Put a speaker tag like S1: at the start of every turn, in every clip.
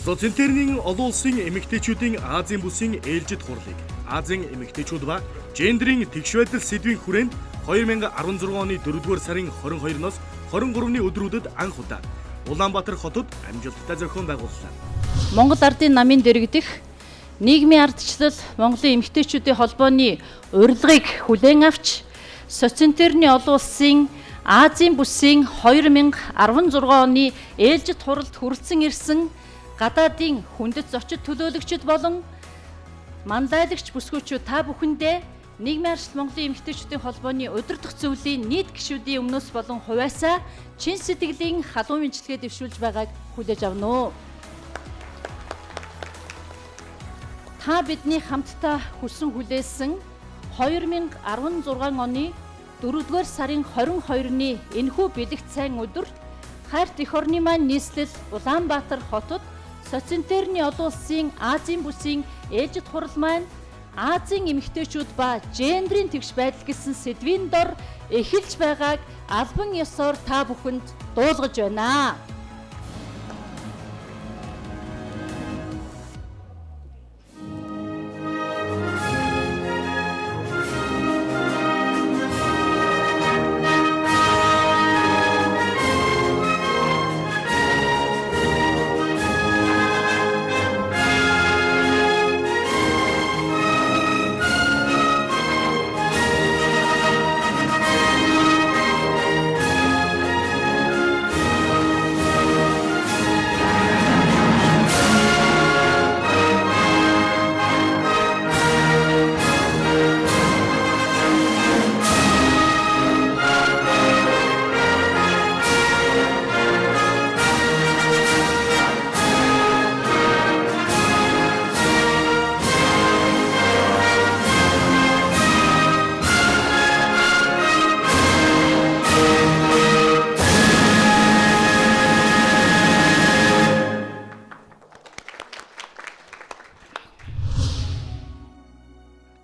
S1: Социнтерний олон улсын эмэгтэйчүүдийн Азийн бүсийн ээлжид хурлыг Азийн эмэгтэйчүүд ба гендрийн тэгш байдал сэдвийн хүрээнд 2016 оны 4-р сарын 22-ноос 23-ны өдрүүдэд анх удаа Улаанбаатар хотод амжилттай зохион байгууллаа.
S2: Монгол Ардын намын дэргэдэх нийгмийн ардчлал Монголын эмэгтэйчүүдийн холбооны урилгыг хүлээн авч Социнтерний олон улсын Азийн бүсийн 2016 оны ээлжид хуралд хүрэлцэн ирсэн гадаадын хүндэт зочид төлөөлөгчд болон мандайлагч бүсгүйчүүд та бүхэндээ нийгмийн ардчлал Монголын эмэгтэйчүүдийн холбооны удирдах зөвлөлийн нийт гишүүдийн өмнөөс болон хуваасаа чин сэтгэлийн халуун мэдлэгээ дэвшүүлж байгааг хүлээж авна. Та бидний хамтдаа хүсэн хүлээсэн 2016 оны 4-р сарын 22-ны энэхүү бэлэгт сайн өдөр хайрт эх орны маань нийслэл Улаанбаатар хотод Социнтерний олон улсын Азийн бүсийн ээлжид хурал маань Азийн эмэгтэйчүүд ба гендрийн тэгш байдал гэсэн сэдвийн дор эхэлж байгааг албан ёсоор та бүхэнд дуулгаж байна.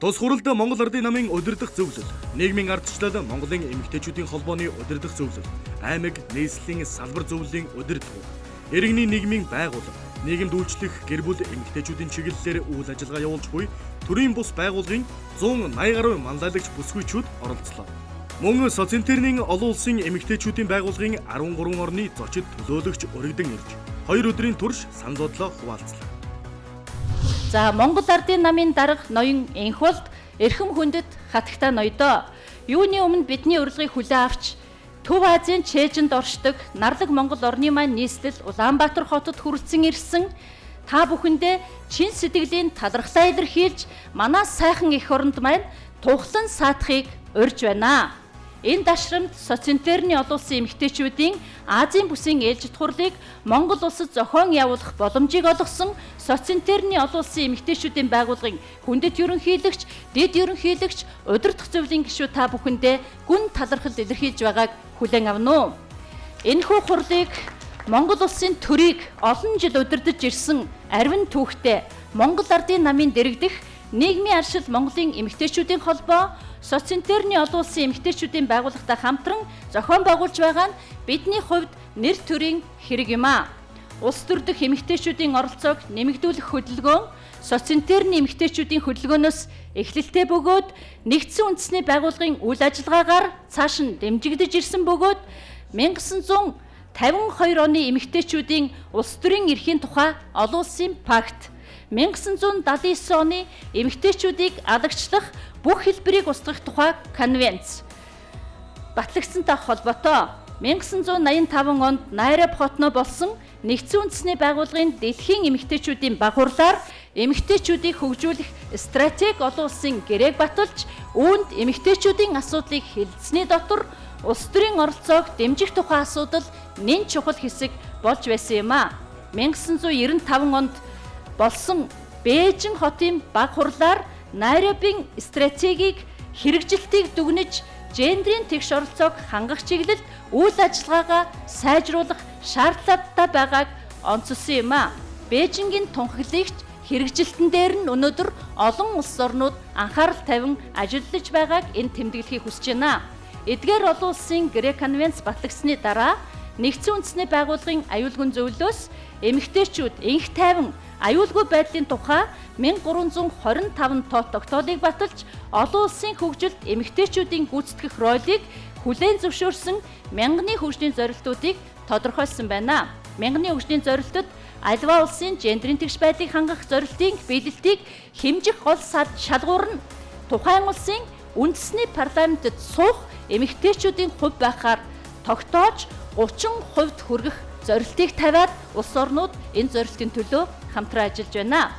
S1: Тус хуралд Монгол Ардын намын удирдах зөвлөл, нийгмийн ардчлал Монголын эмэгтэйчүүдийн холбооны удирдах зөвлөл, аймаг нийслэлийн салбар зөвлөлийн удирдах, иргэний нийгмийн байгууллага, нийгэмд үйлчлэх гэр бүл эмэгтэйчүүдийн чиглэлээр үйл ажиллагаа явуулж буй төрийн бус байгууллагын 180 гаруй мандайлагч бүсгүйчүүд оролцлоо. Мөн Социнтерний олон улсын эмэгтэйчүүдийн байгууллагын 13 орны зочид төлөөлөгч өргөдөн ирж 2 өдрийн турш санал бодлоо хуваалцлаа.
S2: За Монгол Ардын намын дарга ноён Энхволд эрхэм хүндэт хатагтай ноёдоо. Юуны өмнө бидний урилгыг хүлээн авч Төв Азийн чэйжинд оршдог Нарлаг Монгол орны маань нийслэл Улаанбаатар хотод хүрэлцэн ирсэн та бүхэндээ чин сэтгэлийн талархлаа илэрхийлж манай сайхан эх оронд маань тухлан саатахыг урьж байна. Энэ дашрамд Социнтерний олон улсын эмэгтэйчүүдийн Азийн бүсийн ээлжид хурлыг Монгол улсад зохион явуулах боломжийг олгосон Социнтерний олон улсын эмэгтэйчүүдийн байгууллагын хүндэт ерөнхийлөгч, дэд ерөнхийлөгч, удирдах зөвлөлийн гишүүд та бүхэндээ гүн талархал илэрхийлж байгааг хүлээн авна. Энэхүү хурлыг Монгол улсын төрийг олон жил удирдах ирсэн арвин түүхтэй Монгол Ардын намын дэргэдэх нийгмийн ардчлал Монголын эмэгтэйчүүдийн холбоо Социнтерний олон улсын эмэгтэйчүүдийн байгууллагатай хамтран зохион байгуулж байгаа нь бидний хувьд нэр төрийн хэрэг юм а. Улс төр дэх эмэгтэйчүүдийн оролцоог нэмэгдүүлэх хөдөлгөөн Социнтерний эмэгтэйчүүдийн хөдөлгөөнөөс эхлэлтэй бөгөөд нэгдсэн үндэсний байгууллагын үйл ажиллагаагаар цааш нь дэмжигдэж ирсэн бөгөөд 1952 оны эмэгтэйчүүдийн улс төрийн эрхийн тухай олон улсын пакт 1979 оны эмэгтэйчүүдийг алагчлах бүх хэлбэрийг устгах тухай конвенц батлагдсантай холбоотой 1985 онд Найроб хотно болсон нэгдсэн үндэсний байгууллагын дэлхийн эмэгтэйчүүдийн багварлаар эмэгтэйчүүдийг хөгжүүлэх стратеги олон улсын гэрээг баталж үүнд эмэгтэйчүүдийн асуудлыг хэлэлцсэний дотор улс төрийн оролцоог дэмжих тухай асуудал нэн чухал хэсэг болж байсан юм а. 1995 онд болсон Бээжин хотын баг хурлаар Найробын стратегийг хэрэгжилтийг дүгнэж гендрийн тэгш оролцоог хангах чиглэлд үйл ажиллагаагаа сайжруулах шаардлагатай байгааг онцолсон юм а. Бээжингийн тунхаглагч хэрэгжилтэн дээр нь өнөөдөр олон улс орнууд анхаарал тавин ажиллаж байгааг энэ тэмдэглэхийг хүсэж байна. Эдгээр олон улсын Грек конвенц батлагдсны дараа нэгдсэн үндэсний байгууллагын аюулгүйн зөвлөлөөс эмэгтэйчүүд энх тайван аюулгүй байдлын тухай 1325 тоо тогтоолыг баталж олон улсын хөгжилд эмэгтэйчүүдийн гүйцэтгэх ролийг хүлээн зөвшөөрсөн мянганы хөгжлийн зорилтуудыг тодорхойлсон байна. Мянганы хөгжлийн зорилтод альва улсын гендрийн тэгш байдлыг хангах зорилтын биелэлтийг хэмжих гол шалгуур нь тухайн улсын үндэсний парламентэд суух эмэгтэйчүүдийн хувь байхаар тогтоож 30% хүргэх зорилтыг тавиад улс орнууд энэ зорилтын төлөө хамтран ажиллаж байна.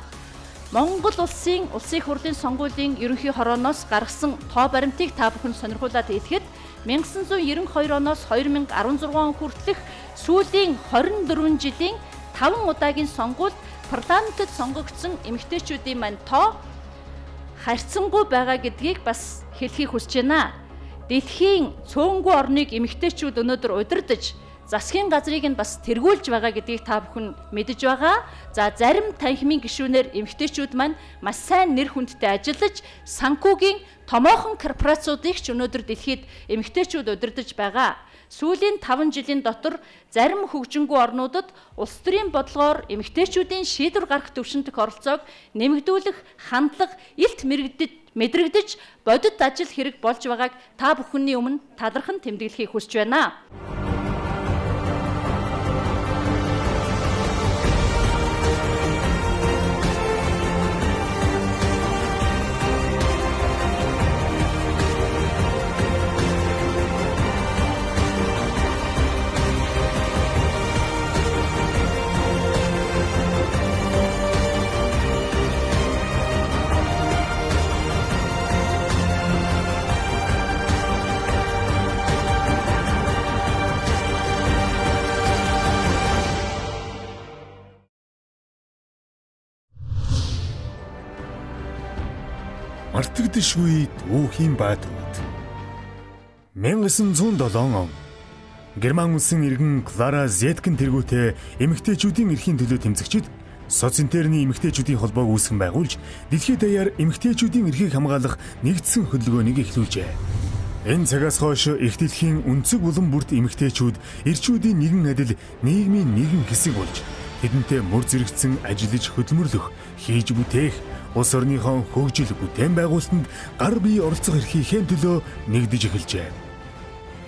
S2: Монгол улсын хурлын сонгуулийн ерөнхий хорооноос гаргасан тоо баримтыг та бүхэн сонирхуулаад хэлэхэд 1992 оноос 2016 он хүртэлх сүүлийн 24 жилийн 5 удаагийн сонгуульд парламентэд сонгогдсон эмэгтэйчүүдийн мань тоо харьцангуй байгаа гэдгийг бас хэлхийг хүсэж байна. Дэлхийн цөөнгүй орныг эмэгтэйчүүд өнөөдөр удирдах засгийн газрыг нь бас тэргүүлж байгаа гэдгийг та бүхэн мэдэж байгаа. За зарим танхимын гишүүнээр эмэгтэйчүүд маань маш сайн нэр хүндтэй ажиллаж санхүүгийн томоохон корпорациудыг ч өнөөдөр дэлхийд эмэгтэйчүүд удирдах байгаа. Сүүлийн 5 жилийн дотор зарим хөгжингүй орнуудад улс төрийн бодлогоор эмэгтэйчүүдийн шийдвэр гаргах төвшинтөх оролцоог нэмэгдүүлэх хандлага илт мэдрэгдэж бодит ажил хэрэг болж байгааг та бүхний өмнө талархан тэмдэглэхийг хүсэж байна.
S3: Мартагдшгүй түүхийн баатарууд 1907 он Герман улсын иргэн Клара Зеткин тэргүүтээ эмэгтэйчүүдийн эрхийн төлөө тэмцэгчид социнтерны эмэгтэйчүүдийн холбоог үүсгэн байгуулж дэлхийд даяар эмэгтэйчүүдийн эрхийг хамгаалах нэгдсэн хөдөлгөөнийг эхлүүлжээ. Энэ цагаас хойш их дэлхийн өнцөг булан бүрт эмэгтэйчүүд эрчүүдийн нэгэн адил нийгмийн нэгэн хэсэг болж тэдэнтэй мөр зэрэгцэн ажиллаж хөдөлмөрлөх, хийж бүтээх, улс орныхон хөгжил бүтээн байгуулалтанд гар бие оролцох эрхийнхээ төлөө нэгдэж эхэлжээ.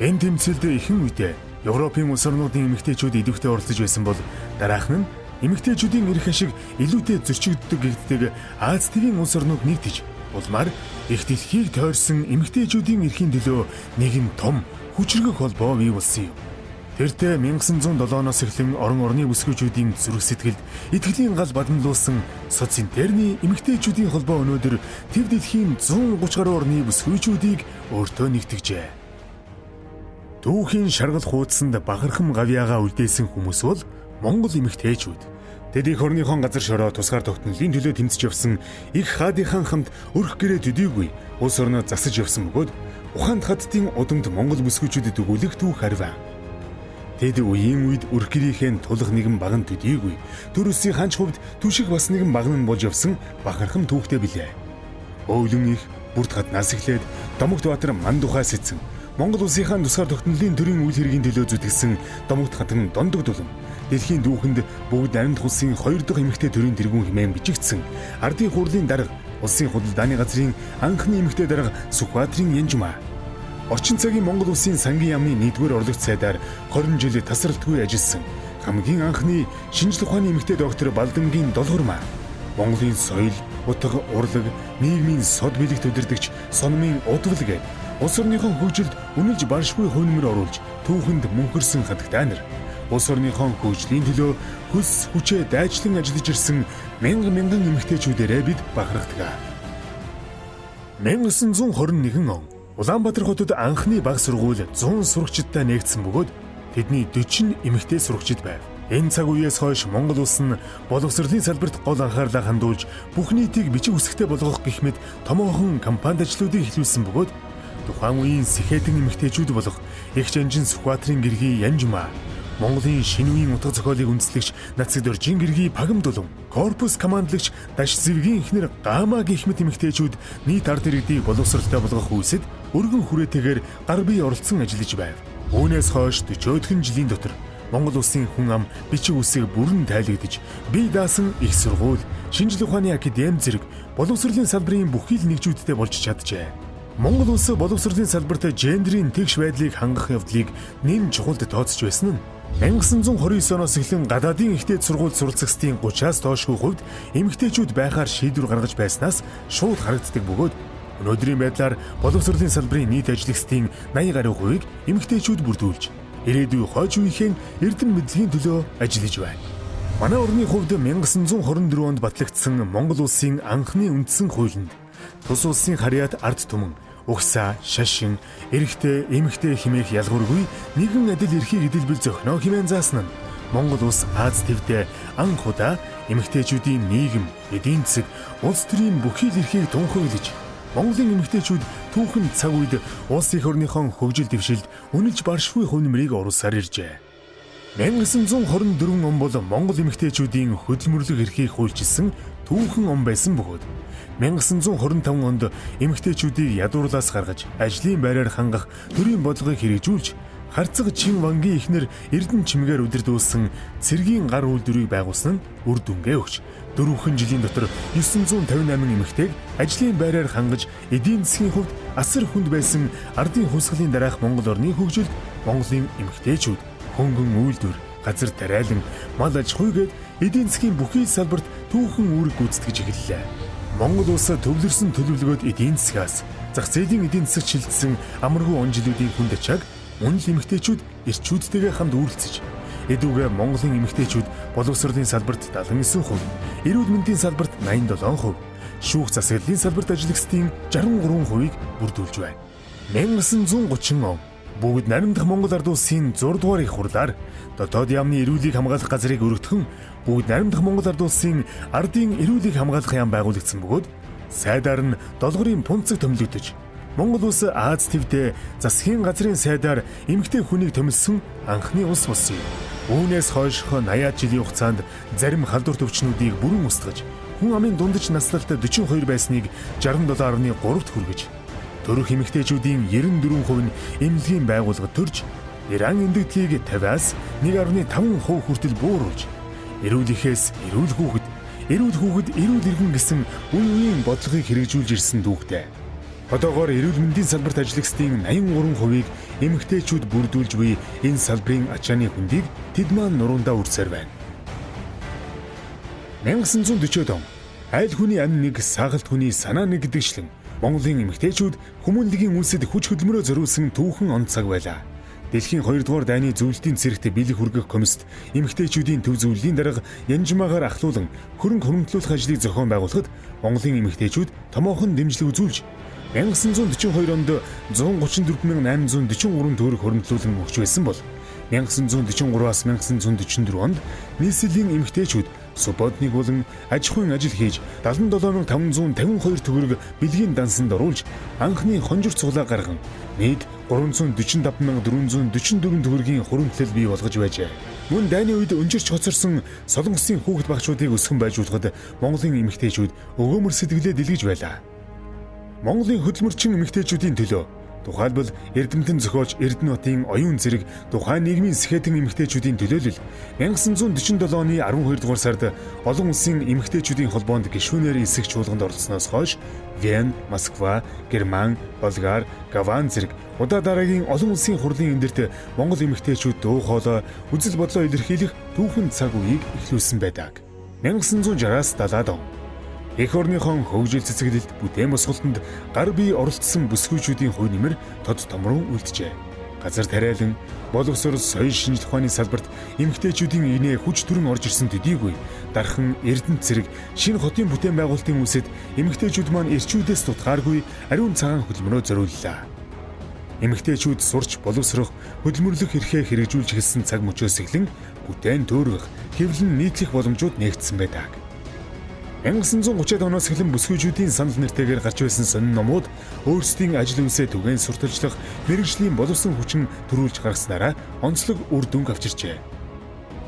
S3: Энэ тэмцэлд ихэнх үедээ Европын улс орнуудын эмэгтэйчүүд идэвхтэй оролцож байсан бол дараах нь эмэгтэйчүүдийн эрх ашиг илүүтэй зөрчигддөг гэгддэг Аз тивийн улс орнууд нэгдэж улмаар их дэлхийг тойрсон эмэгтэйчүүдийн эрхийн төлөө нэгэн том хүчрхэг холбоо бий болсон юм. Тэртээ 1907 оноос эхлэн орон орны бүсгүйчүүдийн зүрх сэтгэлд итгэлийн гал бадамлуулсан социнтерны эмэгтэйчүүдийн холбоо өнөөдөр төв дэлхийн 130 гаруй орны бүсгүйчүүдийг өөртөө нэгтгэжээ. Түүхийн шаргал хуудсанд бахархам гавьяага үлдээсэн хүмүүс бол Монгол эмэгтэйчүүд. Тэд их орныхон газар шороо тусгаар тогтнолын төлөө тэмцэж явсан их хаадынхан хамт өрх гэрээ төдийгүй улс орноо засаж явсан бөгөөд Ухаанд хаттын удамд Монгол бүсгүйчүүдэд өгүүлэх түүх харваа. Тэд үеийн үед өрх гэрийнхээ тулах нэгэн баган төдийгүй төрөсийн ханч хувьд түшиг бас нэгэн баган болж явсан бахархам түүхтэй билээ. Өвлөн их бүрд хатнаас эхлээд Домогт Баатар ман тухай сэдсэн Монгол улсынхаа тусгаар тогтнолын төрийн үйл хэргийн төлөө зүтгэсэн Домогт хатан Дондог дулам дэлхийн дүүхэнд бүгд амьд улсын 2 дахь эмэгтэй төрийн тэргүүн хэмээн бичигдсэн ардын хурлын дарга улсын худалдааны газрын анхны эмэгтэй дарга Сүхбаатарын Янжмаа. Орчин цагийн Монгол улсын сангийн яамны 1-р орлогч сайдаар 20 жил тасралтгүй ажилласан хамгийн анхны шинжлэх ухааны эмэгтэй доктор Балдангийн Долгормаа. Монголын соёл, утга, урлаг, нийгмийн сод билэгт удирдагч Сономын Удвал улс орныхон хөгжилд үнэлж баршгүй хөнөмөр оруулж түүхэнд мөнхөрсөн хатагтай нар. Улс орныхон хөгжлийн төлөө хөс хүчээ дайчлан ажиллаж ирсэн мянган эмэгтэйчүүдээрээ бид бахархдаг. 1921 он Улаанбаатар хотод анхны баг сургууль 100 сурагчидтай нээгдсэн бөгөөд тэдний 40 эмэгтэй сурагчид байв. Энэ цаг үеэс хойш Монгол улс нь боловсролын салбарт гол анхаарлаа хандуулж бүх нийтийг бичиг үсгтэй болгох гэх мэт томоохон кампани ажлуудыг эхлүүлсэн бөгөөд тухайн үеийн сэхэтэн эмэгтэйчүүд болох Эгч Анжин Сүхбаатарын гэргий Янжмаа, Монголын шинэ үеийн утга зохиолыг үндэслэгч Нацаг Доржийн гэргий Пагам Дулам, корпус командлагч Даш Зэвгийн эхнэр Гама гэх мэт эмэгтэйчүүд нийт ард иргэдийг боловсролтой болгох үйлсэд өргөн хүрээтэйгээр гар бие оролцсон ажиллаж байв. Үүнээс хойш 40-од жилийн дотор Монгол улсын хүн ам бичиг үсэг бүрэн тайлагдж, бие даасан их сургууль, шинжлэх ухааны академи зэрэг боловсролын салбарын бүхий л нэгжүүдтэй болж чаджээ. Монгол улс боловсролын салбарт гендерийн тэгш байдлыг хангах явдлыг нэм чухалд тооцож байсан нь 1929 оноос эхлэн гадаадын ихтэй сургууль суралцагчдын 30-аас доошгүй хувьд эмэгтэйчүүд байхаар шийдвэр гаргаж байснаас шууд харагддаг бөгөөд өнөөдрийн байдлаар боловсролын салбарын нийт ажлагчдын 80 гаруй хувийг эмэгтэйчүүд бүрдүүлж ирээдүйн хойч үеийнхэн эрдэм мэдлэгийн төлөө ажиллаж байна. Манай орны хувьд 1924 онд батлагдсан Монгол улсын анхны үндсэн хуулинд тус улсын харьяат ард түмэн угсаа, шашин, эрэгтэй, эмэгтэй хэмээх ялгуургүй нэгэн адил эрхийг эдэлбэл зохино хэмээн заасан нь Монгол улс Аз твдээ анх удаа эмэгтэйчүүдийн нийгэм, эдийн засаг, улс төрийн бүхий л эрхийг тунхаглаж Монголын эмэгтэйчүүд түүхэн цаг үед улс их орныхон хөгжил дэвшилд үнэлж баршгүй хувь нэмрийг оруулсаар иржээ. 1924 он бол Монгол эмэгтэйчүүдийн хөдөлмөрлөх эрхийг хуульчилсан түүхэн он байсан бөгөөд 1925 онд эмэгтэйчүүдийг ядуурлаас гаргаж ажлын байраар хангах төрийн бодлогыг хэрэгжүүлж харцаг чин вангийн эхнэр Эрдэнэ чимгээр удирдуулсан цэргийн гар үйлдвэрийг байгуулсан нь үр дүнгээ өгч дөрвөн жилийн дотор 958 эмэгтэйг ажлын байраар хангаж эдийн засгийн хувьд асар хүнд байсан ардын хувьсгалын дараах Монгол орны хөгжилд Монголын эмэгтэйчүүд хөнгөн үйлдвэр, газар тариалан, мал аж ахуйгээд эдийн засгийн бүхий салбарт түүхэн үүрэг гүйцэтгэж эхэллээ. Монгол улс төвлөрсөн төлөвлөгөөд эдийн засгаас зах зээлийн эдийн засаг шилжсэн амаргүй он жилүүдийн хүнд ачааг мөн л эмэгтэйчүүд эрчүүдтэйгээ хамт үйлцэж эдүүгээ Монголын эмэгтэйчүүд боловсролын салбарт 79%, эрүүл мэндийн салбарт 87%, шүүх засаглалын салбарт ажиллагчдын 63%-ийг бүрдүүлж байна. 1930 он бүгд наримдах Монгол ард улсын 6 дугаар их хурлаар дотоод яамны эрүүлийг хамгаалах газрыг өргөтгөн бүгд наримдах Монгол ард улсын ардын эрүүлийг хамгаалах яам байгуулагдсан бөгөөд сайдаар нь долгорын пунцэг томилогдож Монгол улс Аз твдээ засгийн газрын сайдаар эмэгтэй хүнийг томилсон анхны улс болсон юм. Үүнээс хойшоо 80 жилийн хугацаанд зарим халдвар төвчнүүдийг бүрэн устгаж хүн амын дундаж наслалт 42 байсныг 67.3-т хүргэж төрөх эмэгтэйчүүдийн 94% нь эмнэлгийн байгууллагад төрж Иран эндэгдлийг 50-аас 1.5% хүртэл бууруулж эрүүлэхээс эрүүл хүүхэд, эрүүл иргэн гэсэн үе үеийн бодлогыг хэрэгжүүлж ирсэн дүүхтэй. Одоогоор эрүүл мэндийн салбарт ажиллагчдын 83%-ийг эмэгтэйчүүд бүрдүүлж буй энэ салбарын ачааны хүндийг тэд маань нуруундаа үрсээр байна. 1940-од он айл хүний амь нэг, саагалт хүний санаа нэг гэдэгчлэн Монголын эмэгтэйчүүд хүмүүнлэгийн үлсэд хүч хөдөлмөрөө зориулсан түүхэн он цаг байлаа. Дэлхийн 2 дугаар дайны зөвлөлтийн цэрэгт бэлэг хүргэх комист эмэгтэйчүүдийн төв зөвлөлийн дарга янжмаагаар ахлуулан хөрөнгө хөрөнгөлүүлэх ажлыг зохион байгуулахад Монголын эмэгтэйчүүд томоохон дэмжлэг үзүүлж 1942 онд 134,843 төгрөг хөрөнгөлүүлэн өгч байсан бол 1943-аас 1944 онд нийслэлийн эмэгтэйчүүд субодныг болон аж ахуйн ажил хийж 77,552 төгрөг бэлгийн дансанд оруулж анхны хонжир цуглаа гарган нийт 345,444 төгрөгийн хуримтлал бий болгож байжээ. Мөн дайны үед өнжирч хоцорсон солонгосын хүүхэд багчуудыг өсгөн байжуулахад Монголын эмэгтэйчүүд өгөөмөр сэтгэлээ дэлгэж байлаа. Монголын хөдөлмөрчин эмэгтэйчүүдийн төлөө тухайлбал Эрдэмтэн зохиолч Эрдэнэтийн оюун зэрэг тухайн нийгмийн сэхэтэн эмэгтэйчүүдийн төлөөлөл 1947 оны 12 дугаар сард олон улсын эмэгтэйчүүдийн холбоонд гишүүнээр эсэх чуулганд оролцсноос хойш Вен, Москва, Герман, Болгар, Гаван зэрэг удаа дараагийн олон улсын хурлын эндэрт Монгол эмэгтэйчүүд дуу хоолой, үзэл бодлоо илэрхийлэх түүхэн цаг үеийг эхлүүлсэн байдаг. 1960-аас 70-аад он эх орныхон хөгжил цэцэглэлд бүтээн босголтод гар бие оролцсон бүсгүйчүүдийн хувь нэмэр тод томруу үлджээ. Газар тариалан, боловсрол, соёл шинжлэх ухааны салбарт эмэгтэйчүүдийн инээ хүч төрөн орж ирсэн төдийгүй дархан Эрдэнэт зэрэг шинэ хотын бүтээн байгуулалтын үсэд эмэгтэйчүүд маань эрчүүдээс тутгааргүй ариун цагаан хөдөлмөрөө зориуллаа. Эмэгтэйчүүд сурч боловсрох, хөдөлмөрлөх эрхээ хэрэгжүүлж эхэлсэн цаг мөчөөс эхлэн бүтээн төөргөх, хэвлэн нийтлэх боломжууд нээгдсэн байдаг. 1930-аад оноос эхлэн бүсгүйчүүдийн санал нэртэйгээр гарч байсан сонин номууд өөрсдийн ажил үйлсээ түгээн сурталчлах мэргэжлийн боловсон хүчин төрүүлж гаргаснараа онцлог үр дүнг авчирчээ.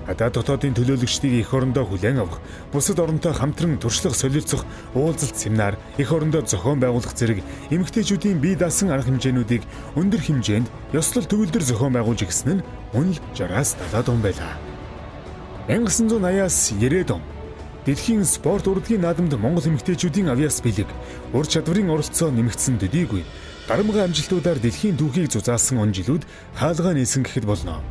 S3: Гадаад дотоодын төлөөлөгчдийг эх орондоо хүлээн авах, бусад оронтой хамтран туршлага солилцох, уулзалт семинар, эх орондоо зохион байгуулах зэрэг эмэгтэйчүүдийн бие даасан арга хэмжээнүүдийг өндөр хэмжээнд ёслол төгөлдөр зохион байгуулж ирсэн нь мөн л 60-аас 70 он байлаа. 1980-аас 90-ад он дэлхийн спорт урлагийн наадамд Монгол эмэгтэйчүүдийн авьяас бэлэг, ур чадварын оролцоо нэмэгдсэн төдийгүй гарамгай амжилтуудаар дэлхийн түүхийг зузаасан он жилүүд хаалгаа нээсэн гэхэд болно.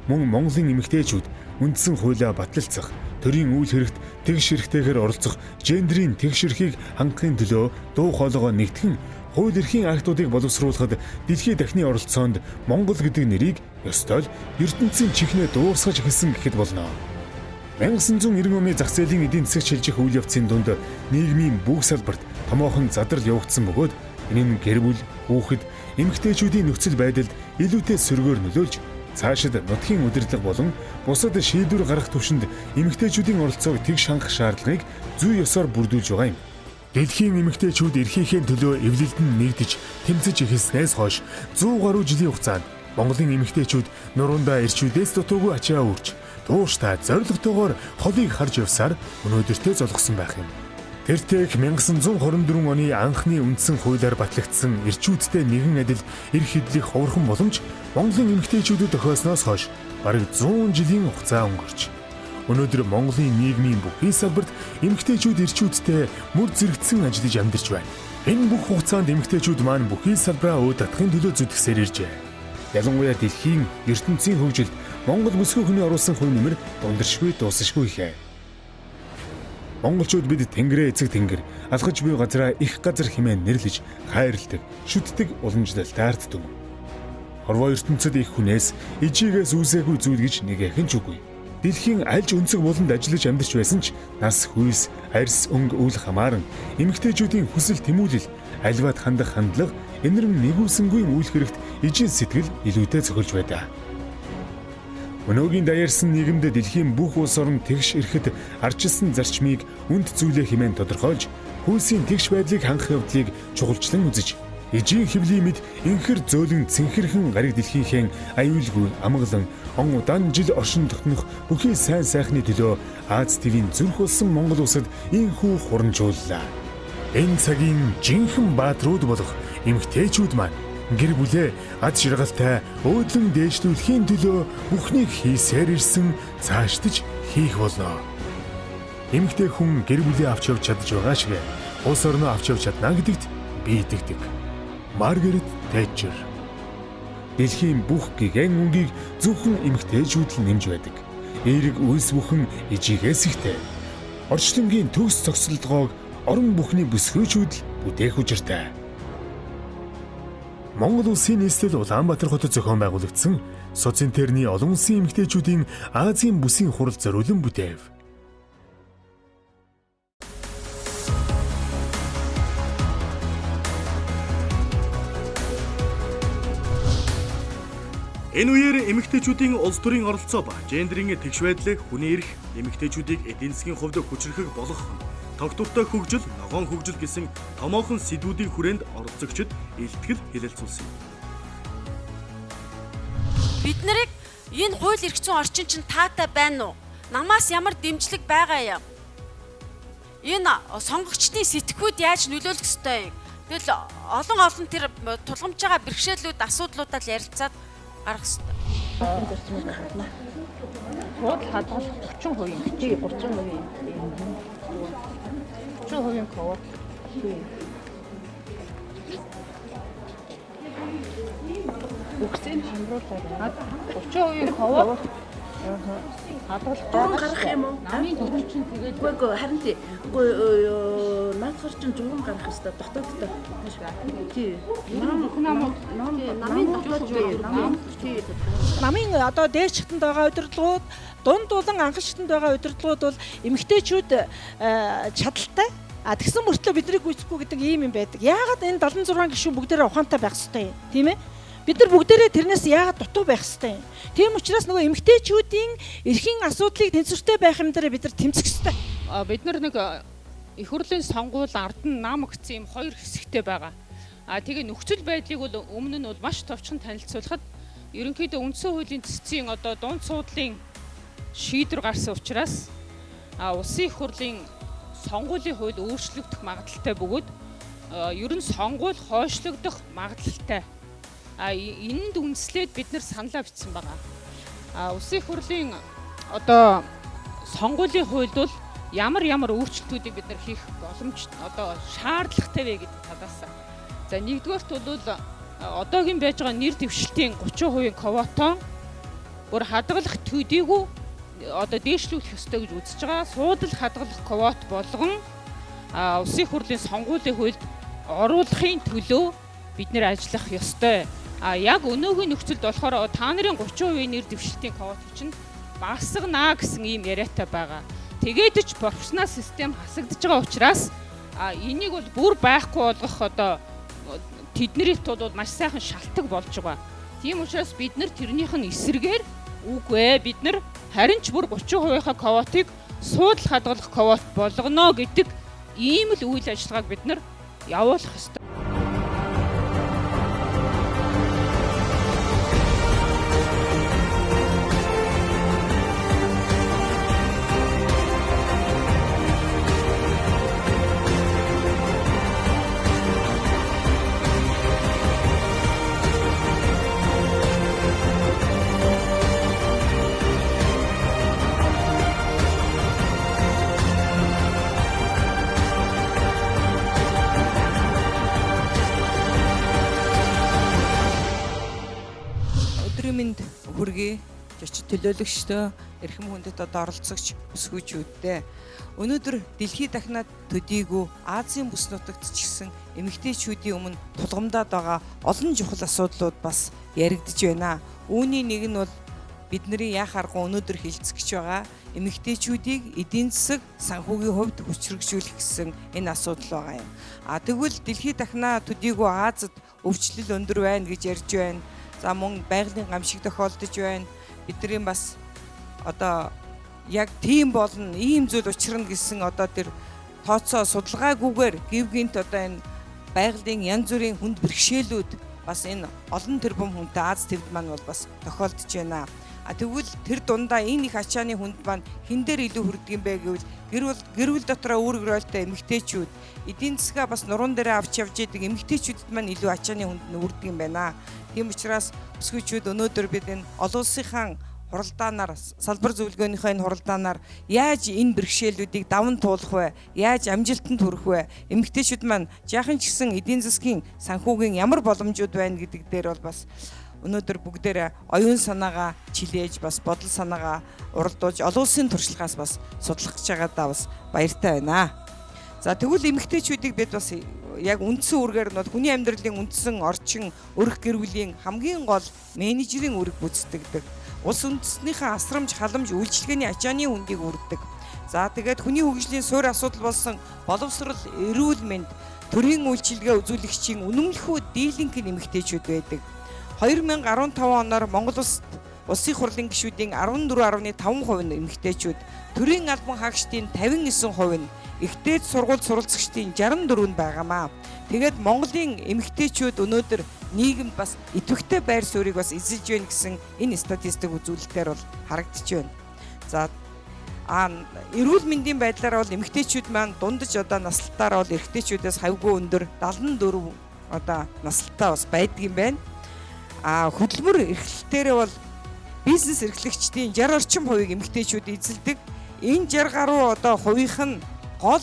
S3: Мөн Монголын эмэгтэйчүүд үндсэн хуулиа батлалцах, төрийн үйл хэрэгт тэгш хэрэгтэйгээр оролцох, гендрийн тэгш эрхийг хангахын төлөө дуу хоолойгоо нэгтгэн хууль эрхийн актуудыг боловсруулахад дэлхийн дахны оролцоонд Монгол гэдэг нэрийг ёстой л ертөнцийн чихнээ дуусгаж эхэлсэн гэхэд болно. 1990 оны зах зээлийн эдийн засаг шилжих үйл явцын дунд нийгмийн бүх салбарт томоохон задрал явагдсан бөгөөд энэ нь гэр бүл, хүүхэд, эмэгтэйчүүдийн нөхцөл байдалд илүүтэй сөргөөр нөлөөлж цаашид нутгийн удирдлага болон бусад шийдвэр гаргах түвшинд эмэгтэйчүүдийн оролцоог тэгш хангах шаардлагыг зүй ёсоор бүрдүүлж байгаа юм. Дэлхийн эмэгтэйчүүд эрхийнхээ төлөө эвлэлдэн нэгдэж тэмцэж эхэлснээс хойш 100 гаруй жилийн хугацаанд Монголын эмэгтэйчүүд нуруундаа ирчүүдээс дутуугүй ачаа үрж, тууштай зоригтойгоор холыг харж явсаар өнөөдөртөө золгосон байх юм. Тэртех 1924 оны анхны үндсэн хуулиар батлагдсан ирчүүдтэй нэгэн адил эрх хэдлэх ховорхон боломж Монголын эмэгтэйчүүдэд тохиосноос хойш бараг 100 жилийн хугацаа өнгөрч. Өнөөдөр Монголын нийгмийн бүхий салбарт эмэгтэйчүүд ирчүүдтэй мөр зэрэгцсэн ажиллаж амьдарч байна. Энэ бүх хугацаанд эмэгтэйчүүд маань бүхий салбараа өө татахын төлөө зүтгэсээр иржээ. Ялангуяа дэлхийн ертөнцийн хөгжилд Монгол бүсгүй хүний оруулсан хувь нэмэр дундаршгүй дуусашгүй ихэ. Монголчууд бид тэнгэрээ эцэг тэнгэр, алхаж буй газраа их газар хэмээн нэрлэж, хайрладаг, шүтдэг уламжлалтай арддаг. Хорвоо ертөнцид их хүнээс ижигээс үүсээгүй зүйл гэж нэгэхэн ч үгүй. Дэлхийн альж өнцөг буланд ажиллаж амьдарч байсан ч нас, хүйс, арьс, өнгө, үл хамааран эмэгтэйчүүдийн хүсэл тэмүүлэл, альваад хандах хандлага, энэрм нэгүүлсэнгүй үйл хэрэгт ижил сэтгэл илүүтэй цохилж байдаг. Өнөөгийн даяарсан нийгэмд дэлхийн бүх улс орн тэгш эрэхэд ардчилсан зарчмыг үнд зүйлээ хэмээн тодорхойлж, хүйсийн тэгш байдлыг хангах явдлыг чухалчлан үзэж, ижийн хэвлийн мэд инхэр зөөлөн цэнхэрхэн гариг дэлхийнхээ аюулгүй амгалан он удаан жил оршин тогтнох бүхий сайн сайхны төлөө Аз ТV-ийн зүрх болсон Монгол улсад инхүү хурамжууллаа. Энэ цагийн жинхэнэ бааtruуд болох эмэгтэйчүүд маань гэр бүлээ ад ширгалтай өөдлөн дээшлүүлэхийн төлөө бүхнийг хийсээр ирсэн, цааштаж хийх болно. Эмэгтэй хүн гэр бүлээ авч явж чадж байгаа шиг улс орноо авч явж чадна гэдэгт би итгэдэг. Маргарет Тэтчер. Дэлхийн бүх гигэн үнгийг зөвхөн эмэгтэйчүүд л нэмж байдаг. Эерэг үйлс бүхэн ижигээс ихтэй. Орчлонгийн төгс цогцлолгоог орон бүхний бүсгүйчүүд л бүтээх учиртай. Монгол улсын нийслэл Улаанбаатар хотод зохион байгуулагдсан Социнтерний олон улсын эмэгтэйчүүдийн Азийн бүсийн хурал зориулан бүтээв.
S1: Энэ үеэр эмэгтэйчүүдийн улс төрийн оролцоо ба гендрийн тэгш байдлыг хүний эрх, эмэгтэйчүүдийг эдийн засгийн хувьд хүчрэхэг болгох, тогтвортой хөгжил, ногоон хөгжил гэсэн томоохон сэдвүүдийн хүрээнд оролцогчид илтгэл хэлэлцүүлсэн юм.
S4: Бид нарыг энэ хууль эрх зүйн орчин чинь таатай байна уу? Намаас ямар дэмжлэг байгаа юм? Энэ сонгогчдын сэтгхүүд яаж нөлөөлөх ёстой юм? Тэгэл олон тэр тулгамж байгаа бэрхшээлүүд, асуудлуудаа л ярилцаад гарах ёстой.
S2: Хууль хадгалах 30%. Тий, 30%. 30% квот. Үгсийн хамруулаад 30% квот. Хадгалах
S5: гарах юм уу?
S2: Намын төвч чинь тэгээд
S5: үгүй харин тий. Үгүй наадхар чинь зүүн гарах ёстой дотоодтой. Тий. Намын дотоод тий.
S6: Намын одоо дээд шатанд байгаа удирдлагууд, дунд дулан анхан шатанд байгаа удирдлагууд бол эмэгтэйчүүд чадaltaй. Тэгсэн мөртлөө биднийг гүйцэхгүй гэдэг ийм юм байдаг. Яагаад энэ 76 гишүүн бүгдээрээ ухаантай байх ёстой юм? Тийм ээ? Бид нар бүгдээрээ тэрнээс яагаад дутуу байх ёстой юм? Тийм учраас нөгөө эмэгтэйчүүдийн эрхийн асуудлыг тэнцвэртэй байх юм дээр бид нар тэмцэх ёстой.
S7: Бид нар нэг их хурлын сонгуул ард нь нам гэсэн юм хоёр хэсэгтэй байгаа. Тэгээ нөхцөл байдлыг бол өмнө нь бол маш товчхон танилцуулахад ерөнхийдөө үндсэн хуулийн цэцгийн одоо дунд суудлын шийдвэр гарсан учраас улсын их хурлын сонгуулийн хууль өөрчлөгдөх магадлалтай бөгөөд ер нь сонгуул хойшлогдох магадлалтай. Энэнд үндэслээд бид нар саналаа бичсэн байгаа. Улсын их хурлын одоо сонгуулийн хуульд бол ямар өөрчлөлтүүдийг бид нар хийх боломж одоо шаардлагатай вэ гэдэг талаас. За нэгдүгээрт бол одоогийн байж байгаа нэр дэвшилтийн 30% квотоо бүр хадгалах төдийгүй одоо дээшлүүлэх ёстой гэж үзэж байгаа. Суудал хадгалах квот болгон улсын их хурлын сонгуулийн хуульд оруулахын төлөө бид нэр ажиллах ёстой. Яг өнөөгийн нөхцөлд болохоор та нарын 30% нэр дэвшилтийн квот чинь багасгана гэсэн ийм яриатай байгаа. Тэгээд ч профессионал систем хасагдж байгаа учраас энийг бол бүр байхгүй болгох одоо тэднэрийт бол маш сайхан шалтгаан болж байгаа. Тийм учраас бид нар тэрнийх нь эсрэгээр үгүй бид нар харин ч бүр 30%-ийнхаа квотыг суудал хадгалах квот болгоно гэдэг ийм л үйл ажиллагааг бид нар явуулах ёстой.
S8: Минь хүргэе зочид төлөөлөгчдөө эрхэм хүндэт одоо оролцогч бүсгүйчүүдтэй өнөөдөр дэлхийд дахнаад төдийгүй Азийн бүс нутагт ч гэсэн эмэгтэйчүүдийн өмнө тулгамдаад байгаа олон чухал асуудлууд бас яригдж байна. Үүний нэг нь бол бидний яах аргагүй өнөөдөр хилцэж байгаа эмэгтэйчүүдийг эдийн засаг санхүүгийн хувьд хүчрхэгжүүлэх гэсэн энэ асуудал байгаа юм. Тэгвэл дэлхийд дахнаа төдийгүй Азад өвчлөл өндөр байна гэж ярьж байна. За мөн байгалийн гамшиг тохиолдож байна. Бидний бас одоо яг тийм болно, ийм зүйл учрна гэсэн одоо тэр тооцоо судалгаагүйгээр гівгинт одоо энэ байгалийн янз бүрийн хүнд бэрхшээлүүд бас энэ олон тэрбум хүнтэй Аз твд маань бол бас тохиолдож байна. Тэгвэл тэр дундаа энэ их ачааны хүнд маань хэн дээр илүү хүрдэг юм бэ гэвэл гэр бүл дотроо үүрэг роолтой эмэгтэйчүүд эдийн засгаа бас нуруунд дээр авч явж идэг эмэгтэйчүүдэд маань илүү ачааны хүнд нүрдэг юм байна. Тийм учраас бүсгүйчүүд өнөөдөр бид энэ олон улсынхаа хуралдаанаар салбар зөвлөгөөнийхөө энэ хуралдаанаар яаж энэ бэрхшээлүүдийг даван туулах вэ? Яаж амжилтанд хүрэх вэ? Эмэгтэйчүүд маань жаахан ч гэсэн эдийн засгийн санхүүгийн ямар боломжууд байна гэдэг дээр бол бас өнөөдөр бүгдээрээ оюун санаагаа чилээж бас бодол санаагаа уралдуулж олон улсын туршлагаас бас судлах гэж байгаадаа бас баяртай байна. За тэгвэл эмэгтэйчүүдийг бид бас яг үндсэн үүргээр нь хүний амьдралын үндсэн орчин өрх гэр бүлийн хамгийн гол менежерийн үүрэг гүйцэтгэдэг. Улс үндэстнийхээ асрамж халамж үйлчилгээний ачааны хүндийг үрддэг. За тэгээд хүний хөгжлийн суурь асуудал болсон боловсрол, эрүүл мэнд, төрийн үйлчилгээ үзүүлэгчийн үнэмлэхүй дийлэнх эмэгтэйчүүд байдаг. 2015 оноор Монгол улсын хурлын гишүүдийн 14.5% нь эмэгтэйчүүд, төрийн албан хаагчдын 59% нь, ихтэй сургууль суралцагчдын 64% нь байгаамаа. Тэгээд Монголын эмэгтэйчүүд өнөөдөр нийгэмд бас идэвхтэй байр суурийг бас эзэлж байна гэсэн энэ статистик үзүүлэлтээр бол харагдаж байна. За эрүүл мэндийн байдлаар бол эмэгтэйчүүд маань дундаж одоо наслалтаар бол эрэгтэйчүүдээс хавьгүй өндөр 74 одоо наслалтаа бас байдаг юм байна. Хөдөлмөр эрхлэлтээрээ бол бизнес эрхлэгчдийн 60 орчим хувийг эмэгтэйчүүд эзэлдэг. Энэ 60 гаруй одоо хувийнх нь гол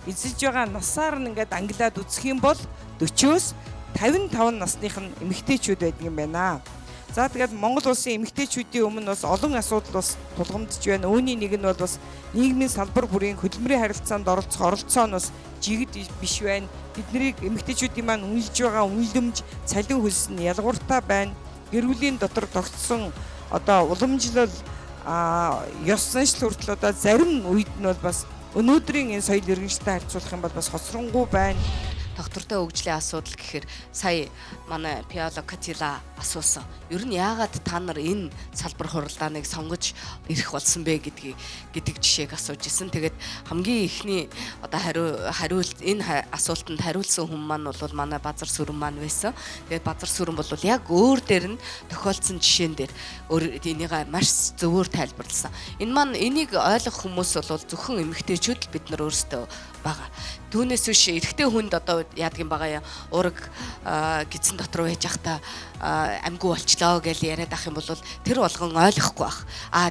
S8: эзэлж байгаа насаар нь ингээд ангилаад үзэх юм бол 40-оос 55 насных нь эмэгтэйчүүд байдаг юм байна. За тэгээд Монгол улсын эмэгтэйчүүдийн өмнө бас олон асуудал бас тулгамдж байна. Үүний нэг нь бол бас нийгмийн салбар бүрийн хөдөлмөрийн харилцаанд оролцоо нь бас жигд биш байна. Тэднийг эмэгтэйчүүдийн маань үнэлж байгаа үнэлэмж, цалин хөлс нь ялгууртай байна. Гэр бүлийн дотор тогтсон одоо уламжлал ёс заншил хүртэл одоо зарим үед нь бол бас өнөөдрийн энэ соёл иргэншилтэй харьцуулах юм бол бас хоцронгуй байна.
S9: доктортой хөгжлийн асуудал гэхээр сая манай Пиала Катила асуусан. Ер нь яагаад та нар энэ салбар хуралдааныг сонгож ирэх болсон бэ гэдэг жишээг асууж исэн. Тэгээд хамгийн ихний одоо хариулт энэ асуултанд хариулсан хүн маань бол манай Базар Сүрэн маань байсан. Тэгээд Базар Сүрэн бол яг өөр дээр нь тохиолдсон жишээн дээр энийг маш зөвөр тайлбарласан. Энэ маань энийг ойлгох хүмүүс бол зөвхөн эмэгтэйчүүд бид нар өөрсдөө байгаа. Түүнээс биш эрэгтэй хүнд одоо яадаг юм байгаа яа ураг гидсэн дотор байж байхдаа амьгүй болчлоо гэж яриад ах юм бол тэр болгон ойлгохгүй байх.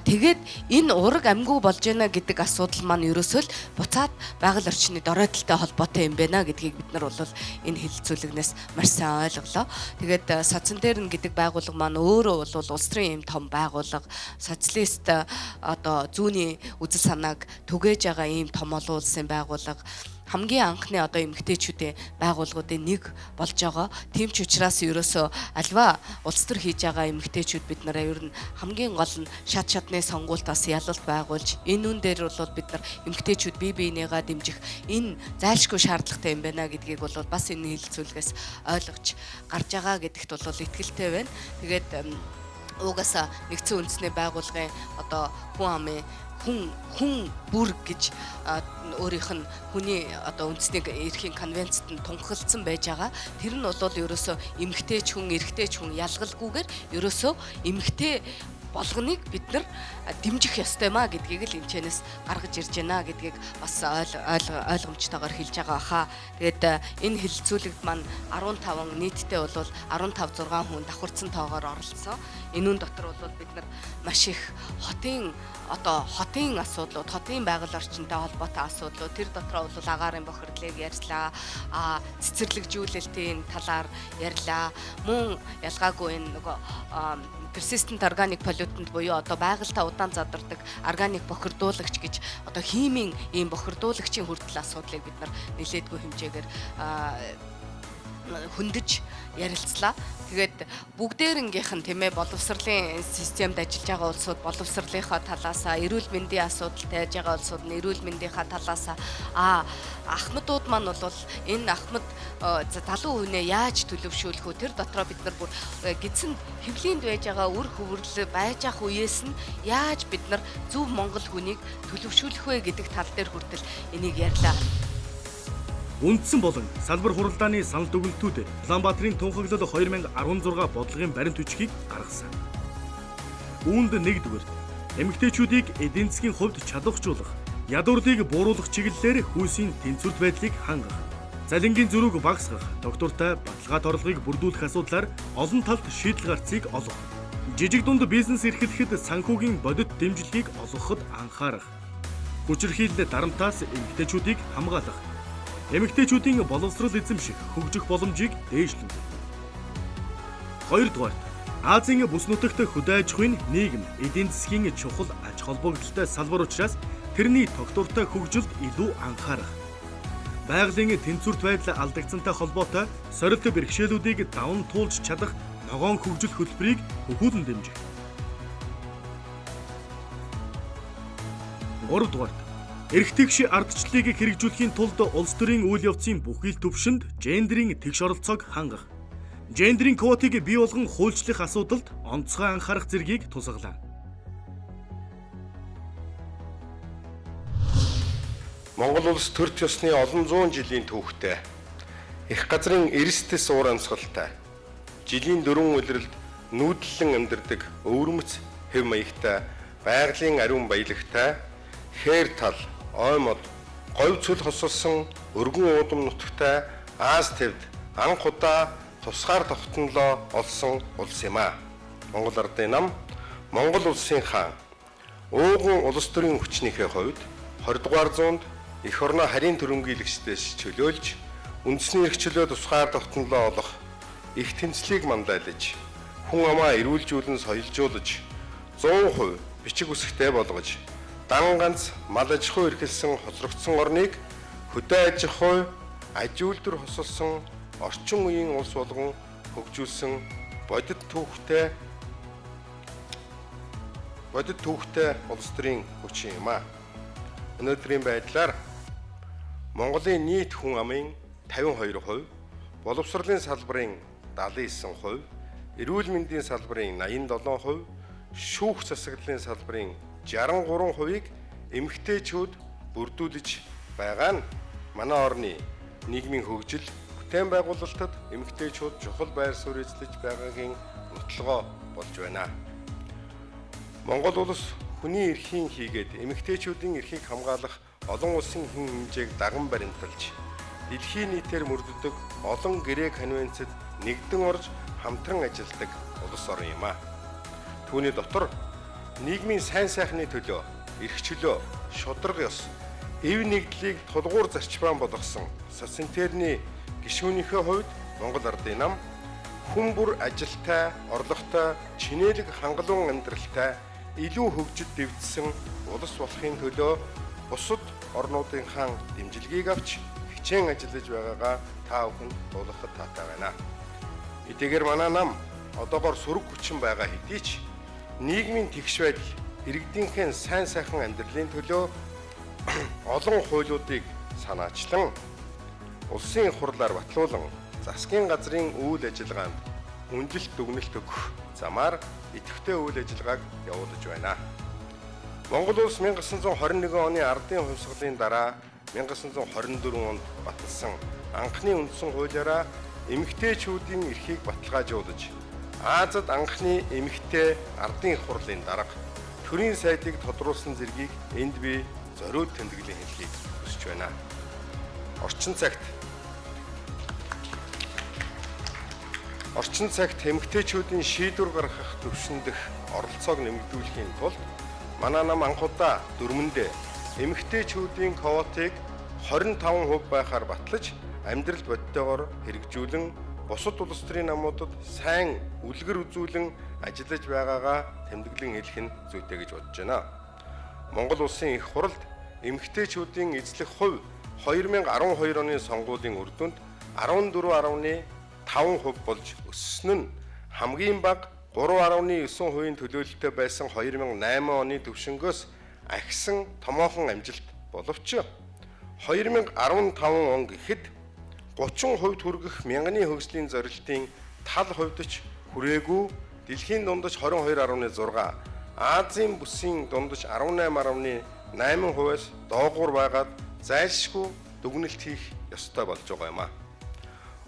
S9: Тэгээд энэ ураг амьгүй болж байна гэдэг асуудал маань ерөөсөө л буцаад байгаль орчны доройдолтой холбоотой юм байна гэдгийг бид нар бол энэ хэлэлцүүлэгнээс маш сайн ойлголоо. Тэгээд Социнтерн гэдэг байгууллага маань өөрөө бол улс төрийн юм том байгууллага, социалист одоо зүүнний үзэл санааг түгээж байгаа ийм том олон улсын байгууллага хамгийн анхны одоо эмэгтэйчүүдийн байгууллагуудын нэг болж байгаа. Тийм ч учраас ерөөсөө альва улс төр хийж байгаа эмэгтэйчүүд бид нараа ер нь хамгийн гол нь шатны сонгуультаас ялалт байгуулж энэ үн дээр бол бид нар эмэгтэйчүүд бие биенийгаа дэмжих энэ зайлшгүй шаардлагатай юм байна гэдгийг бол бас энэ хэлэлцүүлгээс ойлгож гарч байгаа гэдэгт бол итгэлтэй байна. Тэгээд угаасаа нэгдсэн үндэсний байгууллагын одоо хүн амын хүн бүр гэж өөрийнх нь хүний одоо үндэсний эрхийн конвенцэд нь тунхагласан байж байгаа. Тэр нь бол ерөөсөө эмэгтэйч хүн, эрэгтэйч хүн ялгалгүйгээр ерөөсөө эмэгтэй болгоныг бид нар дэмжих ёстой маа гэдгийг л энэчнээс гаргаж ирж байна гэдгийг бас ойлгомжтойгоор хэлж байгаа хаа. Тэгээд энэ хэлэлцүүлэгт маань 15 нийтдээ бол 15 6 хүн давхарцсан тоогоор оролцсон. Энэ үн дотор бол бид нар маш их хотын асуудлууд, хотын байгаль орчинтой холбоотой асуудлууд, тэр дотроо бол агаарын бохирдлыг ярьлаа, цэцэрлэгжүүлэлтийн талаар ярьлаа. Мөн ялгаагүй энэ нөгөө persistent organic pollutant буюу одоо байгальтаа удаан задардаг органик бохирдуулагч гэж одоо химийн ийм бохирдуулагчийн хүртэл асуудлыг бид нар нэлээдгүй хэмжээгээр хөндөж ярилцлаа. Тэгээд бүгдээрнгийнх нь тийм ээ боловсролын системд ажиллаж байгаа улсууд боловсролынхаа талаасаа, эрүүл мэндийн асуудал тайж байгаа улсууд нь эрүүл мэндийнхаа талаасаа ахмадууд маань бол энэ ахмад 70% нэ яаж төлөвшүүлэх вэ? Тэр дотроо бид нар бүр гидсэнд хэвлийнд байж байгаа үр хөвөрлө байж ах үеэс нь яаж бид нар зөв монгол хүнийг төлөвшүүлэх вэ гэдэг тал дээр хүртэл энийг ярьлаа.
S1: Үндсэн болон салбар хуралдааны санал дүгнэлтүүд Улаанбаатарын тунхаглал 2016 бодлогын баримт бичгийг гаргасан. Үүнд нэгдүгээр эмэгтэйчүүдийг эдийн засгийн хувьд чадвархжуулах, ядуурлыг бууруулах чиглэлээр хүйсийн тэнцвэрт байдлыг хангах, залингийн зөрүүг багасгах, доктортой баталгаат орлогыг бүрдүүлэх асуудлаар олон талт шийдэл гарцыг олгох, жижиг дунд бизнес эрхлэхэд санхүүгийн бодит дэмжлэгийг олгоход анхаарах, хүчирхийлэл дарамтаас эмэгтэйчүүдийг хамгаалах, эмэгтэйчүүдийн боловсрол эзэмших, хөгжих боломжийг дээшлүүлэх. Хоёрдугаар, Азийн бүс нутагт хөдөө аж ахуйн нийгэм, эдийн засгийн чухал аж холбогдолтой салбар учраас тэрний тогтвортой хөгжилд илүү анхаарах. Байгалийн тэнцвэрт байдал алдагдсантай холбоотой сорилт бэрхшээлүүдийг даван туулж чадах ногоон хөгжил хөтөлбөрийг хөхүүлэн дэмжих. Гуравдугаар, эрэгтэйгш ардчлалыг хэрэгжүүлэхийн тулд улс төрийн үйл явцын бүхий л түвшинд гендерийн тэгш оролцоог хангах. Гендерийн квотыг бий болгон хуульчлах асуудалд онцгой анхаарах зэргийг тусгалаа.
S10: Монгол улс төр төсны олон зуун жилийн түүхтэй, их газрын эрсдэс уур амьсгалтай, жилийн 4 улиралд нүүдлэн амьдардаг өвөрмөц хэв маягтай, байгалийн ариун баялагтай, хээр тал, оймол, говь цөл хосолсон өргөн уудам нутагтай Аз тэвд анх удаа тусгаар тогтнолоо олсон улс юм а. Монгол Ардын нам, Монгол улсын хаан, ууган улс төрийн хүчнийхээ хувьд 20 дугаар зуунд эх орноо харийн төрөмгийлэгчдээс чөлөөлж, үндэсний эрх чөлөө тусгаар тогтнолоо олох, их тэнцлийг мандайлж, хүн амаа эрүүлжүүлэн соёлжуулж, 100% бичиг үсгтэй болгож, дан ганц мал аж ахуй эрхэлсэн хоцрогдсон орныг хөдөө аж ахуй, аж үйлдвэр хосолсон орчин үеийн улс болгон хөгжүүлсэн бодит түүхтэй улс төрийн хүч юм а. Өнөөдрийн байдлаар Монголын нийт хүн амын 52%, боловсролын салбарын 79%, эрүүл мэндийн салбарын 87%, шүүх засаглалын салбарын 63%-ийг эмэгтэйчүүд бүрдүүлж байгаа нь манай орны нийгмийн хөгжил, бүтээн байгуулалтад эмэгтэйчүүд чухал байр суурь эзлэж байгаагийн нотолгоо болж байна. Монгол улс хүний эрхийн хийгээд эмэгтэйчүүдийн эрхийг хамгаалах олон улсын хэн хэмжээг даган баримталж, дэлхийн нийтээр мөрддөг олон гэрээ конвенцэд нэгдэн орж хамтран ажилладаг улс орн юм а. Түүний дотор нийгмийн сайн сайхны төлөө, эрх чөлөө, шударга ёс, эв нэгдлийг тулгуур зарчмаар болгосон социализмын гишүүнийхээ хувьд Монгол Ардын нам хүн бүр ажилтай, орлоготой, чинээлэг хангалуун амьдралтай, илүү хөгжид дэвжсэн улс болохын төлөө бусад орнуудынхаа дэмжлэгийг авч хичээн ажиллаж байгаагаа та бүхэнд дуулгахад таатай байна. Эдгээр манай нам одоогоор сөрөг хүчин байгаа хэдий ч нийгмийн тэгш байдал, иргэдийнхээ сайн сайхан амьдралын төлөө олон хуулиудыг санаачлан улсын хурлаар батлуулан засгийн газрын үйл ажиллагаанд хүндлэлт дүгнэлт өгөх замаар идэвхтэй үйл ажиллагааг явуулж байна. Монгол улс 1921 оны ардын хувьсгалын дараа 1924 онд баталсан анхны үндсэн хуулиараа эмэгтэйчүүдийн эрхийг баталгаажуулж, Азад анхны эмэгтэй ардын их хурлын дарга төрийн сайдыг тодруулсан зэргийг энд би зориуд тэмдэглэн хэлхийг хүсэж байна. Орчин цагт эмэгтэйчүүдийн шийдвэр гаргах төвшөндөх оролцоог нэмэгдүүлэхийн тулд манай нам анхудаа дөрмөндөө эмэгтэйчүүдийн квотыг 25% байхаар батлаж амьдрал бодитойгоор хэрэгжүүлэн бусад улс төрийн намуудад сайн үлгэр үзүүлэн ажиллаж байгаагаа тэмдэглэн хэлэх нь зүйтэй гэж бодож байна. Монгол улсын их хуралд эмэгтэйчүүдийн эзлэх хувь 2012 оны сонгуулийн үр дүнд 14.5% болж өссөн нь хамгийн бага 3.9% төлөөлөлтөй байсан 2008 оны төвшнгөөс ахисан томоохон амжилт боловч 2015 он гэхэд 30% хүргэх мянганы хөгжлийн зорилтын тал хувьдч хүрээгүй дэлхийн дундаж 22.6, Азийн бүсийн дундаж 18.8%-аас доогуур байгаад зайлшгүй дүгнэлт хийх ёстой болж байгаа юм а.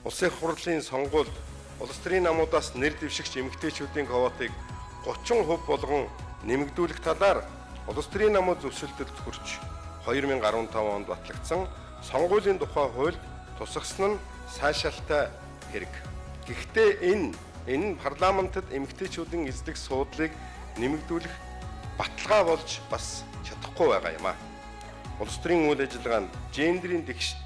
S10: Улсын хурлын сонгуульд улс төрийн намуудаас нэр дэвшигч эмэгтэйчүүдийн квотыг 30% болгон нэмэгдүүлэх талаар улс төрийн намууд зөвшөлтөд хүрч 2015 онд батлагдсан сонгуулийн тухай хуульд тусгасан нь сайшаалтай хэрэг. Гэхдээ энэ парламентод эмэгтэйчүүдийн эзлэх суудлыг нэмэгдүүлэх баталгаа болж бас чадахгүй байгаа юм а. Улс төрийн үйл ажиллагаанд гендерийн тэгш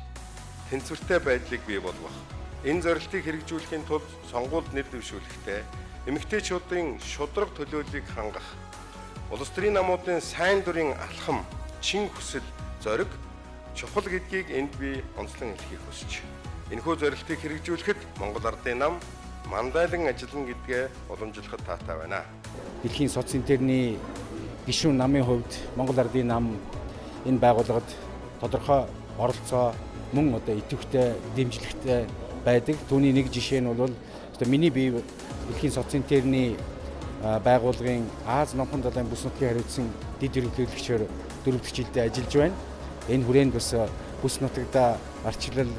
S10: тэнцвэртэй байдлыг бий болгох, энэ зорилтыг хэрэгжүүлэхийн тулд сонгуульд нэр дэвшүүлэхдээ эмэгтэйчүүдийн шударга төлөөллийг хангах, улс төрийн намуудын сайн дурын алхам, чин хүсэл, зориг чухал гэдгийг энд би онцлон хэлхийг хүсэж. Энэхүү зорилтыг хэрэгжүүлэхэд Монгол Ардын нам мандайлан ажиллана гэдгээ уламжлахад таатай байна.
S11: Дэлхийн социализмын гишүүн намын хувьд Монгол Ардын нам энэ байгууллагад тодорхой оролцоо мөн одоо идэвхтэй дэмжлэгтэй байдаг. Түүний нэг жишээ нь бол миний бие дэлхийн социализмын байгууллагын Аз номхон далайн бүс нутгийн хариуцсан дэд ерөнхийлөгчөөр 4 дахь жилдээ ажиллаж байна. Энэ хүрээнд бас бүс нутагта арчлал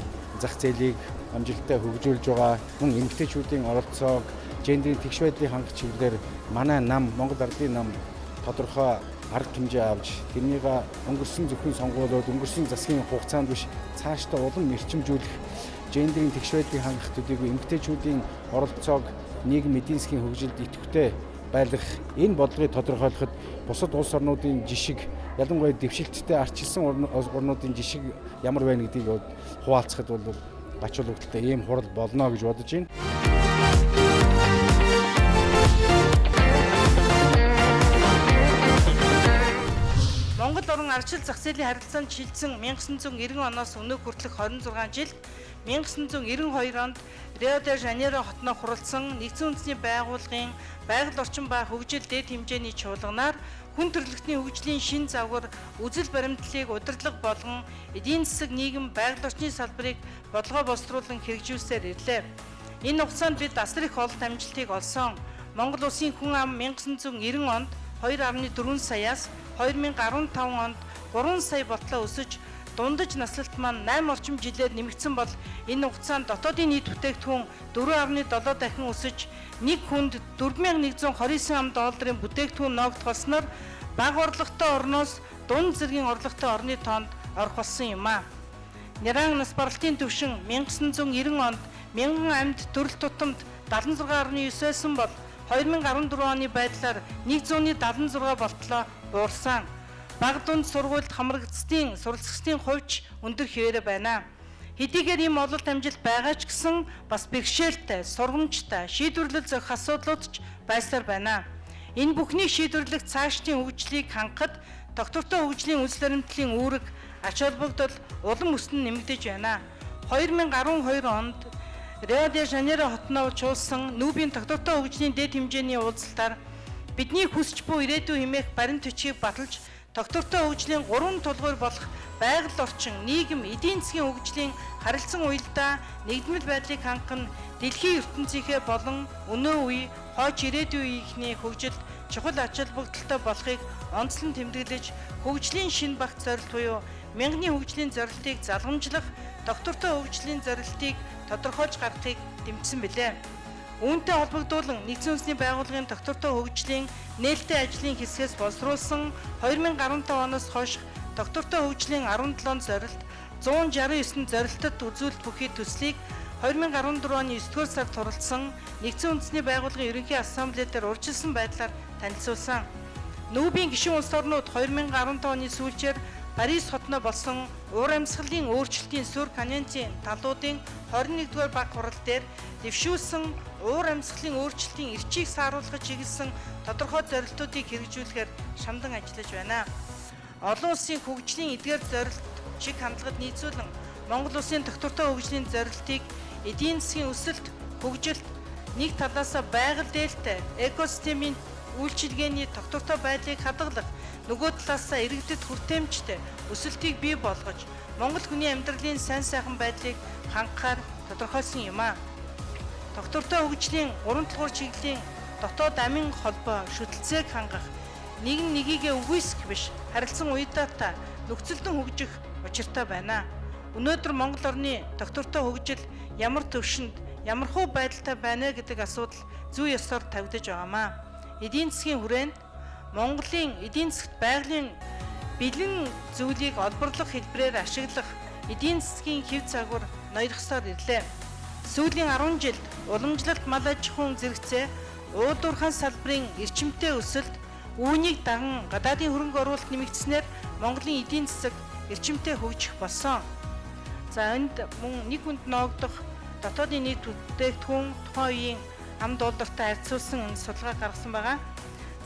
S11: зах зээлийг амжилттай хөгжүүлж байгаа мөн эмэгтэйчүүдийн оролцоог гендерийн тэгш байдлыг хангах чиглэлээр манай нам Монгол Ардын нам тодорхой арга хэмжээ авч тэрнийг өнгөрсөн зөвхөн сонгуулиуд өнгөрсөн засгийн хугацаанд биш цаашдаа улам эрчимжүүлэх гендерийн тэгш байдлыг хангах төдийгүй эмэгтэйчүүдийн оролцоог нийгэм эдийн засгийн хөгжилд идэвхтэй байлгах энэ бодлогыг тодорхойлоход бусад улс орнуудын жишг ялангуяа дэвшилттэй арчилсан орнуудын жишг ямар байна гэдгийг хуваалцахад бол гач улиралтай ийм хурал болно гэж бодож байна.
S12: Монгол орн арчил зах зээлийн харилцаанд шилжсэн 1990 оноос өнөө хүртэлх 26 жил
S6: 1992 онд Рио де Жанейро хотноо хурласан нэгдсэн үндэсний байгууллагын байгаль орчин ба хөгжил дэд хэмжээний чуулганаар хүн төрөлхтний хөгжлийн шин завгар үзэл баримтлалыг удирдлага болгон эдийн засаг нийгэм байгаль орчны салбарыг бодлогоо боловсруулан хэрэгжүүлсээр ирлээ. Энэ хугацаанд бид асар их олд амжилтыг олсон. Монгол улсын хүн ам 1990 онд 2.4 саяас 2015 онд 3 сая болтлоо өсөж дундаж наслалт маань 8 орчим жилээр нэмэгдсэн бол энэ хугацаанд дотоодын нийт бүтээгдэхүүн 4.7 дахин өсөж нэг хүнд 4129 ам долларын бүтээгдэхүүн ноогдголсноор бага орлоготой орноос дунд зэргийн орлоготой орны тоонд орох болсон юм а. Няран нас баралтын түвшин 1990 онд 1000 амьд төрөл тутамд 76.9-сэн бол 2014 оны байдлаар 176 болтлоо буурсан. Бага дунд сургуульд хамрагдсдын суралцагчдын хувьч өндөр хэвээр байна. Хэдийгээр ийм ололт амжилт байгаа ч гэсэн бас бэрхшээлтэй, сургамжтай, шийдвэрлэл зохих асуудлууд ч байсаар байна. Энэ бүхнийг шийдвэрлэх цаашдын хөгжлийг хангахад доктортой хөгжлийн үндэс баримтлалын үүрэг ач холбогдол улам өснө нэмэгдэж байна. 2012 онд Рио де Жанейро хотноо чуулсан Нүүбийн доктортой хөгжлийн дэд хэмжээний уулзалтаар бидний хүсч буй ирээдүйн хэмээх баримт бичгийг баталж доктортой хөгжлийн 3 тулгуур болох байгаль орчин, нийгэм, эдийн засгийн хөгжлийн харилцан уялдаа нэгдмэл байдлыг хангах нь дэлхийн ертөнцийнхээ болон өнөө үе, хойч ирээдүйн үеийнхний хөгжилд чухал ач холбогдолтой болохыг онцлон тэмдэглэж, хөгжлийн шинэ багц зорилт буюу мянганы хөгжлийн зорилтыг залгамжлах, доктортой хөгжлийн зорилтыг тодорхойлж гаргахыг дэмжсэн билээ. Үүнтэй холбогдуулан нэгдсэн үндэсний байгууллагын доктортой хөгжлийн нээлттэй ажлын хэсгээс боловсруулсан 2015 оноос хойш доктортой хөгжлийн 17 зорилт, 169 зорилтод үзүүлэлт бүхий төслийг 2014 оны 9-р сард туралдсан нэгдсэн үндэсний байгууллагын ерөнхий ассамблеээр урьдчилсан байдлаар танилцуулсан. Нүүбийн гишүүн улс орнууд 2015 оны сүүлчээр Парис хотноо болсон уур амьсгалын өөрчлөлтийн Сүр конвенцийн талуудын 21-р баг хурал дээр дэвшүүлсэн уур амьсгалын өөрчлөлтийн эрчийг сааруулахад чиглэсэн тодорхой зорилтуудыг хэрэгжүүлэхээр шамдан ажиллаж байна. Олон улсын хөгжлийн эдгээр зорилт чиг хандлагад нийцүүлэн Монгол улсын доктортой хөгжлийн зорилтыг эдийн засгийн өсөлт, хөгжилт, нэг талаасаа байгаль дээлтэй экосистемийн үйлчилгээний доктортой байдлыг хадгалах, нөгөө талаасаа иргэдэд хүртээмжтэй өсөлтийг бий болгож Монгол хүний амьдралын сайн сайхан байдлыг хангахаар тодорхойлсон юм а. Доктортой хөгжлийн 3 дугаар чиглэлийн дотоод амин холбоо шүтэлцээг хангах, нэг нэгийгээ үгүйсэх биш, харилцан уяатаа нөхцөлдөн хөгжих учиртай байна. Өнөөдөр Монгол орны доктортой хөгжил ямар төвшөнд, ямар хөө байдалтай байна гэдэг асуудал зүй ёсоор тавигдаж байгаамаа. Эдийн засгийн хүрээнд Монголын эдийн засгт байгалийн бэлэн зүйлийг олборлох хэлбэрээр ашиглах эдийн засгийн хэв загвар ноёрхсоор ирлээ. Сүүлийн 10 жилд уламжлалт мал аж ахуйн зэрэгцээ, уулуурхайн салбарын эрчимтэй өсөлт, үүнийг даган гадаадын хөрөнгө оруулалт нэмэгдснээр Монголын эдийн засаг эрчимтэй хөгжих болсон. За энд мөн нэг хүнд ноогдох дотоодын нийт бүтээгдэхүүн тухайн үеийн ам доллартай харьцуулсан судалгаа гаргасан байгаа.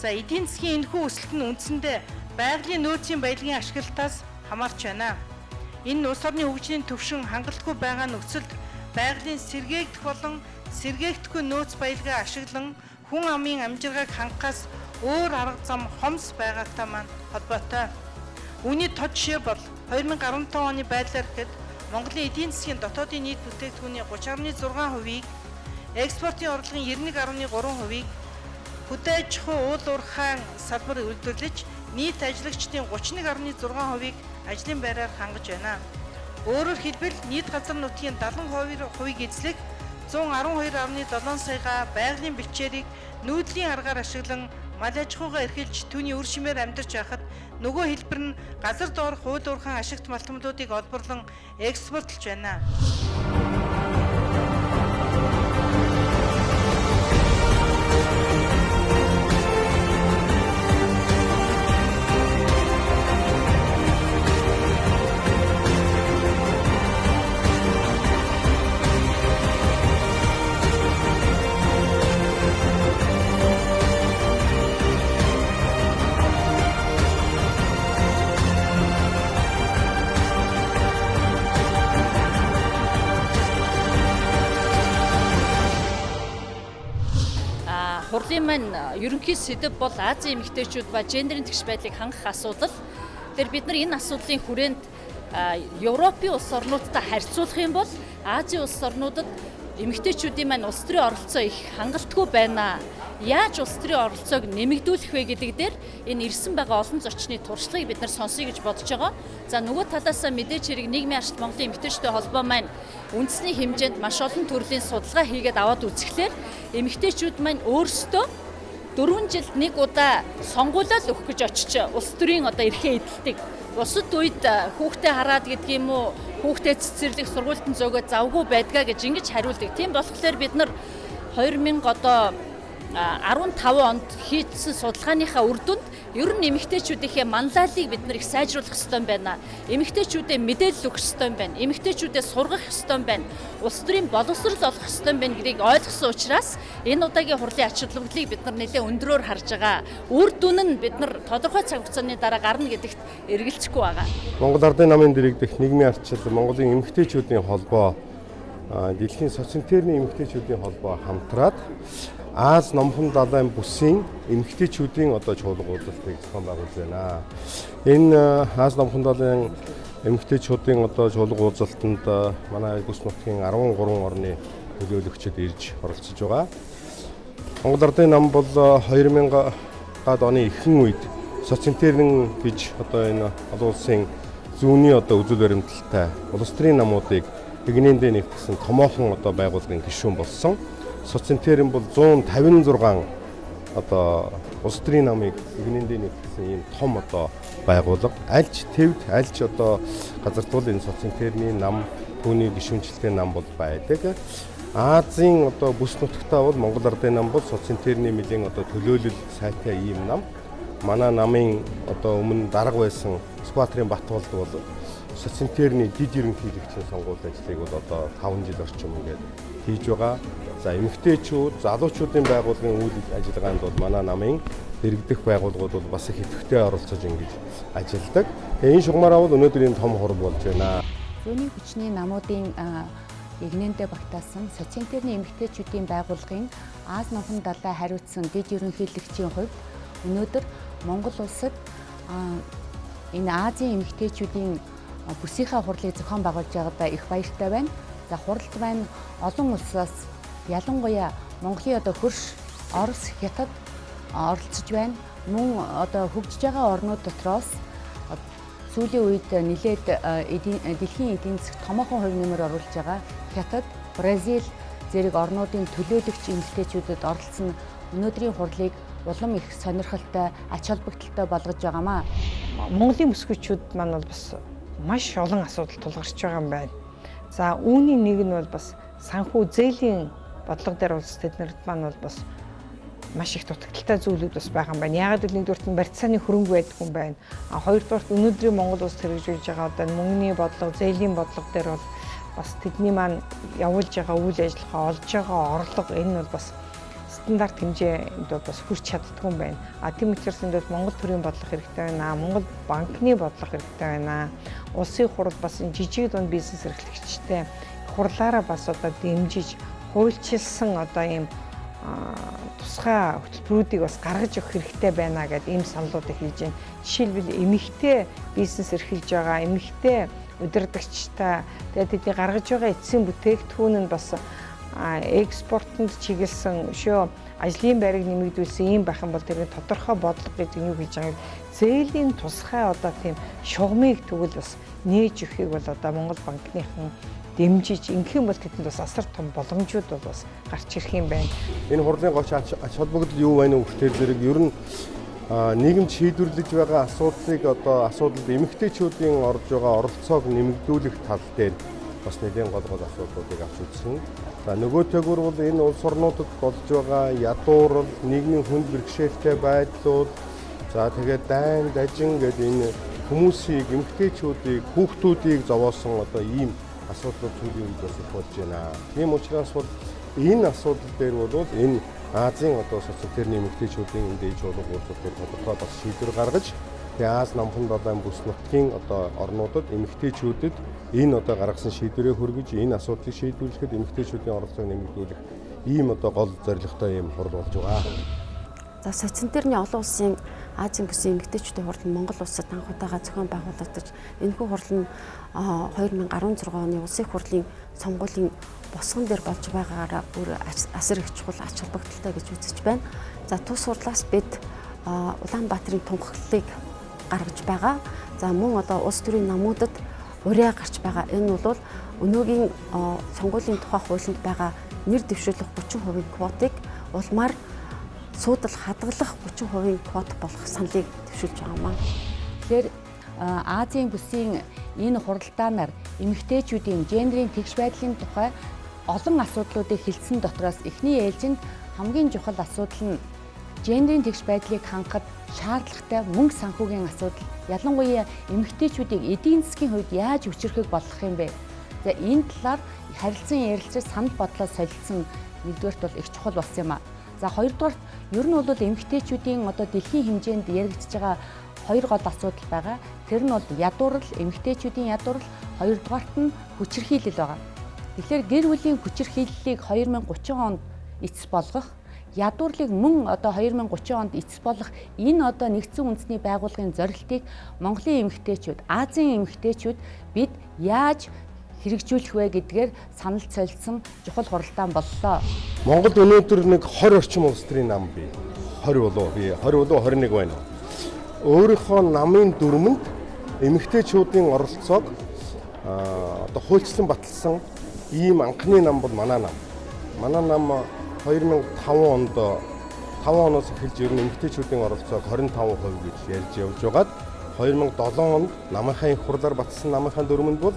S6: За эдийн засгийн энэхүү өсөлт нь үндсэндээ байгалийн нөөцийн баялагын ашиглалтаас хамаарч байна. Энэ улс орны хөгжлийн төвшин хангалтгүй байгаа нөхцөлд байгалийн сэргээгдэх болон сэргээгдэхгүй нөөц баялгаа ашиглан хүн амын амжиргааг хангахаас өөр арга зам хомс байгаатай маань холбоотой. Үүний тод жишээ бол 2015 оны байдлаар гэхэд Монголын эдийн засгийн дотоодын нийт бүтээгдэхүүний 30.6%-ийг, экспортын орлогын 91.3%-ийг, хөдөө аж ахуй уул уурхайн салбар үйлдвэрлэж нийт ажиллагчдын 31.6%-ийг ажлын байраар хангаж байна. Өөрөөр хэлбэл нийт газар нутгийн 72%-ийг эзлэх 112.7 саяга байгалийн бэлчээрийг нүүдлийн аргаар ашиглан мал аж ахуйгаа эрхэлж түүний үр шимээр амьдарч байхад нөгөө хэлбэр нь газар доорх уул уурхайн ашигт малтмлуудыг олборлон экспортлж байна.
S2: хурлын маань ерөнхий сэдэв бол Азийн эмэгтэйчүүд ба гендерийн тэгш байдлыг хангах асуудал. Тэр бид нар энэ асуудлын хүрээнд Европын улс орнуудтай харьцуулах юм бол Азийн улс орнуудад эмэгтэйчүүдийн маань улс төрийн оролцоо их хангалтгүй байна. Яаж улс төрийн оролцоог нэмэгдүүлэх вэ гэдэг дээр энэ ирсэн байгаа олон зочны туршлагыг бид нар сонсъё гэж бодож байгаа. За нөгөө талаасаа мэдээж хэрэг нийгмийн арчил Монголын эмэгтэйчүүдийн холбоо маань үндэсний хэмжээнд маш олон төрлийн судалгаа хийгээд аваад үзэхлээр эмэгтэйчүүд маань өөрсдөө 4 жилд нэг удаа сонгуулиад өгөх гэж очиж улс төрийн эрхээ эдэлдэг. Бусад үед хүүхдээ хараад гэдэг юм уу, хүүхдээ цэцэрлэх сургуультан зөөгөө завгүй байдгаа гэж ингэж хариулдаг. Тийм болохоор бид нар 2015 онд хийсэн судалгааныхаа үр дүнд ер нь эмэгтэйчүүдийнхээ манлайлалыг бид нар их сайжруулах ёстой байна. Эмэгтэйчүүдэд мэдээлэл өгөх ёстой байна. Эмэгтэйчүүдэд сургах ёстой байна. Улс төрийн боловсрол олох ёстой байна гэдгийг ойлгосон учраас энэ удаагийн хурлын ач холбогдлыг бид нар нэлээд өндрөөр харж байгаа. Үр дүн нь бид нар тодорхой цаг хугацааны дараа гарна гэдэгт эргэлзэхгүй байгаа.
S10: Монгол Ардын намын дэргэдэх нийгмийн арчил Монголын эмэгтэйчүүдийн холбоо, дэлхийн социалтерний эмэгтэйчүүдийн холбоо хамтраад Аз номхон далайн бүсийн эмэгтэйчүүдийн чуулга уулзалтыг зохион байгуулж байна. Энэ Аз номхон далайн эмэгтэйчүүдийн чуулга уулзалтанд манай бүс нутгийн 13 орны төлөөлөгчид ирж оролцож байгаа. Монгол Ардын нам бол 2000-аад оны ихэнх үед социалтерн гэж энэ олон улсын зүүнний үзэл баримталтай улс төрийн намуудыг нэгнээндээ нэгтгэсэн томоохон байгууллагын гишүүн болсон. Социалтерн бол 156 улс төрийн намыг нэгнээндээ нэгтгэсэн ийм том байгууллага. Альч твд альч газар туул энэ социалтерний нам түүний гишүүнчлэлийн нам бол байдаг. Азийн бүс нутагтаа бол Монгол Ардын нам бол социалтерний нэлийн төлөөлөл сайтай ийм нам. Манай намын өмнө дарга байсан Скватрын Батболд бол социалтерний дид ерөнхийлөгчийн сонгуулийн ажлыг бол 5 жил орчим ингээд хийж байгаа. За эмэгтэйчүүд, залуучуудын байгууллагын үйл ажиллагаанд бол манай намын дэргэдэх байгууллагууд бол бас их идэвхтэй оролцож ингэж ажилладаг. Энэ шугамаараа бол өнөөдөр энэ том хурал болж байна.
S12: Зүүнний хүчний намуудын игнэндээ багтаасан социалтерний эмэгтэйчүүдийн байгууллагын Аз номхон далай хариуцсан дид ерөнхийлөгчийн хувьд өнөөдөр Монгол улсад энэ Азийн эмэгтэйчүүдийн бүсийнхаа хурлыг зохион байгуулж байгаадаа их баяртай байна. За хуралд байна олон улсаас ялангуяа Монголын хөрш, Орос, Хятад оролцож байна. Мөн хөгжиж байгаа орнууд дотроос сүүлийн үед нэлээд дэлхийн эдийн засагт томоохон хувь нэмэр оруулж байгаа Хятад, Бразил зэрэг орнуудын төлөөлөгч эмэгтэйчүүдэд оролцсон өнөөдрийн хурлыг улам их сонирхолтой, ач холбогдолтой болгож байгаамаа.
S6: Монголын бүсгүйчүүд маань бол бас маш олон асуудал тулгарч байгаа юм байна. За үүний нэг нь бол бас санхүү зээлийн бодлого дээр улс тэднэрд маань бол бас маш их дутагдaltaй зүйлүүд бас байгаа юм байна. Яагаад гэвэл нэгдүгürt нь барьцааны хөрөнгө байдаг юм байна. Хоёрдугаарт өнөөдрийн Монгол улс хэрэгжүүлж байгаа мөнгөний бодлого, зээлийн бодлого дээр бол бас тэдний маань явуулж байгаа үйл ажиллагаа, олж байгаа орлого энэ бол бас стандарт хэмжээнд бас хүрч чаддгүй юм байна. Тийм учраас энд бол Монгол төрийн бодлого хэрэгтэй байна. Монгол банкны бодлого хэрэгтэй байна. Улсын хурал бас энэ жижиг дунд бизнес эрхлэгчтэй хурлаараа бас дэмжиж хуульчилсан ийм тусгай хөтөлбөрүүдийг бас гаргаж өгөх хэрэгтэй байна гэдэг ийм саналуудыг хийж байна. Жишээлбэл эмэгтэй бизнес эрхэлж байгаа, эмэгтэй удирдагчтай тэгээд тэдний гаргаж байгаа эцсийн бүтээгдэхүүн нь бас экспортод чиглэсэн ажлын байрыг нэмэгдүүлсэн юм байх юм бол тэр тодорхой бодлого гэдэг нь юу гэж байгаа юм. Зээлийн тусгай тийм шугамыг тэгвэл бас нээж өгөхийг бол Монгол банкныхан дэмжиж ингэх юм бол тэдэнд бас асар том боломжууд бол бас гарч ирэх юм байна.
S10: Энэ хурлын гоч ач холбогдол юу байна вэ гэхээр зэрэг ер нь нийгэмд шийдвэрлэж байгаа асуудлыг асуудалд эмэгтэйчүүдийн орж байгаа оролцоог нэмэгдүүлэх тал дээр бас нэгэн гол асуудлуудыг авч үзсэн. За нөгөө төгөр бол энэ улс орнуудад болж байгаа ядуурл, нийгмийн хүнд бэрхшээлтэй байдлууд, за тэгээд дайн, дажин гэдэг энэ хүмүүсийг, эмэгтэйчүүдийг, хүүхдүүдийг зовоосон ийм асуудлууд сүүлийн үед бас их болж байна. Тийм учраас бол энэ асуудал дээр бол энэ Азийн социалтерний эмэгтэйчүүдийн дээд чуулга уулзалтыг тодорхой бас шийдвэр гаргаж Аз номхон далайн бүс нутгийн орнуудад эмэгтэйчүүдэд энэ гаргасан шийдвэрээ хүргэж энэ асуудлыг шийдвэрлэхэд эмэгтэйчүүдийн оролцоог нэмэгдүүлэх ийм гол зорилготой юм хурал болж байгаа.
S13: За социентерний олон улсын Азийн бүсийн эмэгтэйчүүдийн хурал нь Монгол улсад анх удаага зохион байгуулагдаж энэхүү хурал нь 2016 оны улсын их хурлын сонгуулийн босгон дээр болж байгаагаараа бүр асар их чухал ач холбогдолтой гэж үзэж байна. За тус хурлаас бид Улаанбаатарын тунхаглалыг гаргаж байгаа. За мөн одоо улс төрийн намуудад урья гарч байгаа. Энэ бол өнөөгийн сонгуулийн тухай хуулинд байгаа нэр дэвшүүлэх 30% квотыг улмаар суудал хадгалах 30% квот болох саналыг дэвшүүлж байгаамаа.
S12: Тэгэхээр Азийн бүсийн энэ хуралдаанаар эмэгтэйчүүдийн гендерийн тэгш байдлын тухай олон асуудлуудыг хэлсэн дотроос эхний ээлжинд хамгийн чухал асуудал нь гендерийн тэгш байдлыг хангахад шаардлагатай мөнгө санхүүгийн асуудал. Ялангуяа эмэгтэйчүүдийг эдийн засгийн хувьд яаж хүчрэхийг болгох юм бэ? За энэ талаар харилцан ярилцаж санал бодлоо солилцсон нэгдүгээрт бол их чухал болсон юм а. За хоёрдугаар ер нь бол эмэгтэйчүүдийн одоо дэлхийн хэмжээнд яригдж байгаа хоёр гол асуудал байгаа. Тэр нь бол ядуурл, эмэгтэйчүүдийн ядуурл, хоёрдугаарт нь хүчирхийлэл байгаа. Тэгэхээр гэр бүлийн хүчирхийллийг 2030 онд эцэс болгох, ядуурлыг мөн одоо 2030 онд эцэс болгох энэ одоо нэгдсэн үндэсний байгууллагын зорилтыг Монголын эмэгтэйчүүд, Азийн эмэгтэйчүүд бид яаж хэрэгжүүлэх вэ гэдгээр санал солилцсон чухал хуралдаан боллоо.
S10: Монгол өнөөдөр нэг 20 орчим улс төрийн нам бий. 20 болов 21 байна. Өөрийнхөө намын дүрмэнд эмэгтэйчүүдийн оролцоог одоо хуульчлан баталсан ийм анхны нам бол манай нам. Манай нам 2005 онд 5 оноос эхэлж ер нь эмэгтэйчүүдийн оролцоог 25% гэж ярьж явж байгаад 2007 онд намынхаа их хурлаар баталсан намынхаа дүрмэнд бол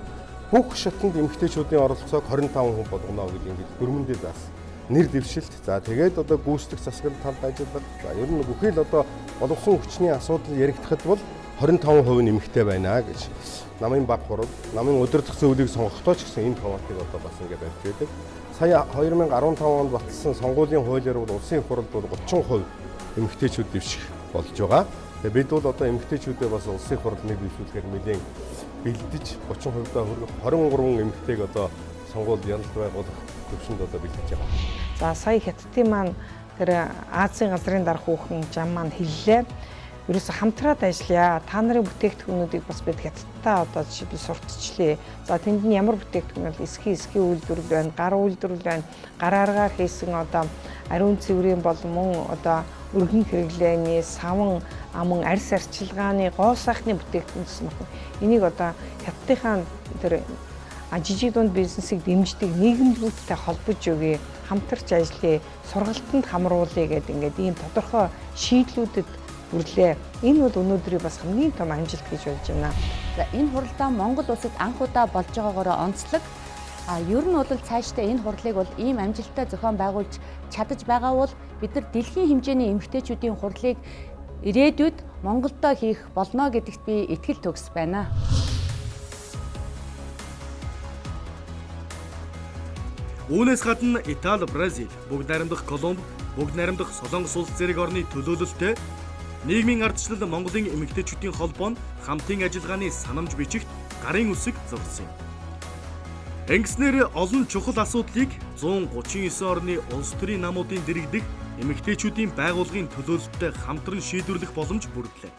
S10: бүх шатнд эмэгтэйчүүдийн оролцоог 25% болгоно гэж ингэж дүрмэндээ заасан. Нэр дэвшилт. За тэгээд одоо гүйцэтгэх засаглалт талд ажиллах. За ер нь бүхий л одоо боловсон хүчний асуудал яригдахад бол 25% нэмэгтэй байна гэж намын баг хурал, намын удирдах зөвлөлийг сонгохдоо ч гэсэн энэ товаатыг одоо бас ингээд барьж байдаг. Сая 2015 онд баталсан сонгуулийн хуулиар бол улсын их хуралд бол 30% эмэгтэйчүүд дэвших болж байгаа. Тэгээд бид бол одоо эмэгтэйчүүдээ бас улсын их хуралд нэг дэвшүүлэхээр нэлээд бэлдэж 30%-аа хүргэх 23 эмэгтэйг одоо сонгуульд ялалт байгуулах төвшөнд одоо бэлдэж байгаа.
S6: За сая хятадын маань тэр Азийн газрын дарга хүүхэн Жан маань хэллээ. Ерөөсө хамтраад ажиллая. Та нарын бүтээгдэхүүнүүдийг бас бид хятадтай одоо жишээлбэл сурталчлаа. За тэнд нь ямар бүтээгдэхүүн бол эсхийн үйлдвэрлэл байна, гар үйлдвэрлэл байна, гар аргаар хийсэн одоо ариун цэврийн бол мөн одоо өргөн хэрэглээний, саван, аман, арьс арчилгааны, гоо сайхны бүтээгдэхүүн гэсэн байна. Энийг одоо хятадынхаа тэр жижиг дунд бизнесийг дэмждэг нийгэмлэгтэй холбож өгье, хамтарч ажиллая, сургалтанд хамруулъя гэдэг ингээд ийм тодорхой шийдлүүдэд хүрлээ. Энэ бол өнөөдрийн бас хамгийн том амжилт гэж болж байна.
S12: За энэ хуралдаан Монгол улсад анх удаа болж байгаагаараа онцлог. Ер нь бол цаашдаа энэ хурлыг бол ийм амжилттай зохион байгуулж чадаж байгаа бол бид нар дэлхийн хэмжээний эмэгтэйчүүдийн хурлыг ирээдүйд Монголдо хийх болно гэдэгт би итгэл төгс байна.
S1: Үүнээс гадна Итали, Бразил, Бүгд найрамдах Колумб, Бүгд найрамдах Солонгос улс зэрэг орны төлөөлөлтөй нийгмийн ардчлал Монголын эмэгтэйчүүдийн холбоо нь хамтын ажиллагааны санамж бичигт гарын үсэг зурсан юм. Ингэснээр олон чухал асуудлыг 139 орны улс төрийн намуудын дэргэдэг эмэгтэйчүүдийн байгууллагын төлөөлөлтөй хамтран шийдвэрлэх боломж бүрдлээ.